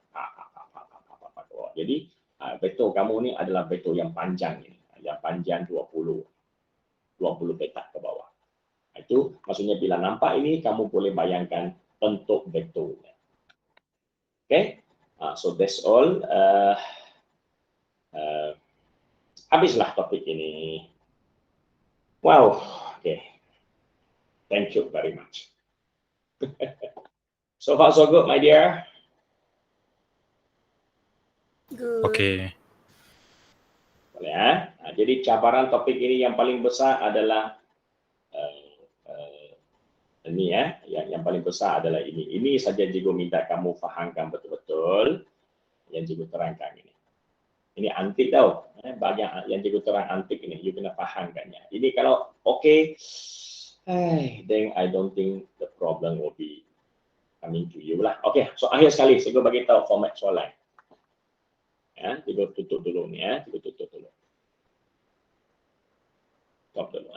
Jadi vektor kamu ni adalah vektor yang panjang ini. Yang panjang 20 petak ke bawah. Itu maksudnya bila nampak ini kamu boleh bayangkan bentuk vektornya. Okay? So that's all. Habislah topik ini. Wow, okay. Thank you very much. So far so good, my dear. Good. Okay. Boleh ya. Jadi cabaran topik ini yang paling besar adalah ini ya. Yang paling besar adalah ini. Ini saja cikgu minta kamu fahamkan betul-betul yang cikgu terangkan ini. Ini antik tau. Banyak yang cikgu terang antik ini. You kena fahamkannya. Ini kalau okay, then I don't think the problem will be coming to you lah. Okay, so akhir sekali cikgu bagi tahu format soalan. Ya, cikgu tutup dulu ni ya. Cikgu tutup dulu. Stop dulu.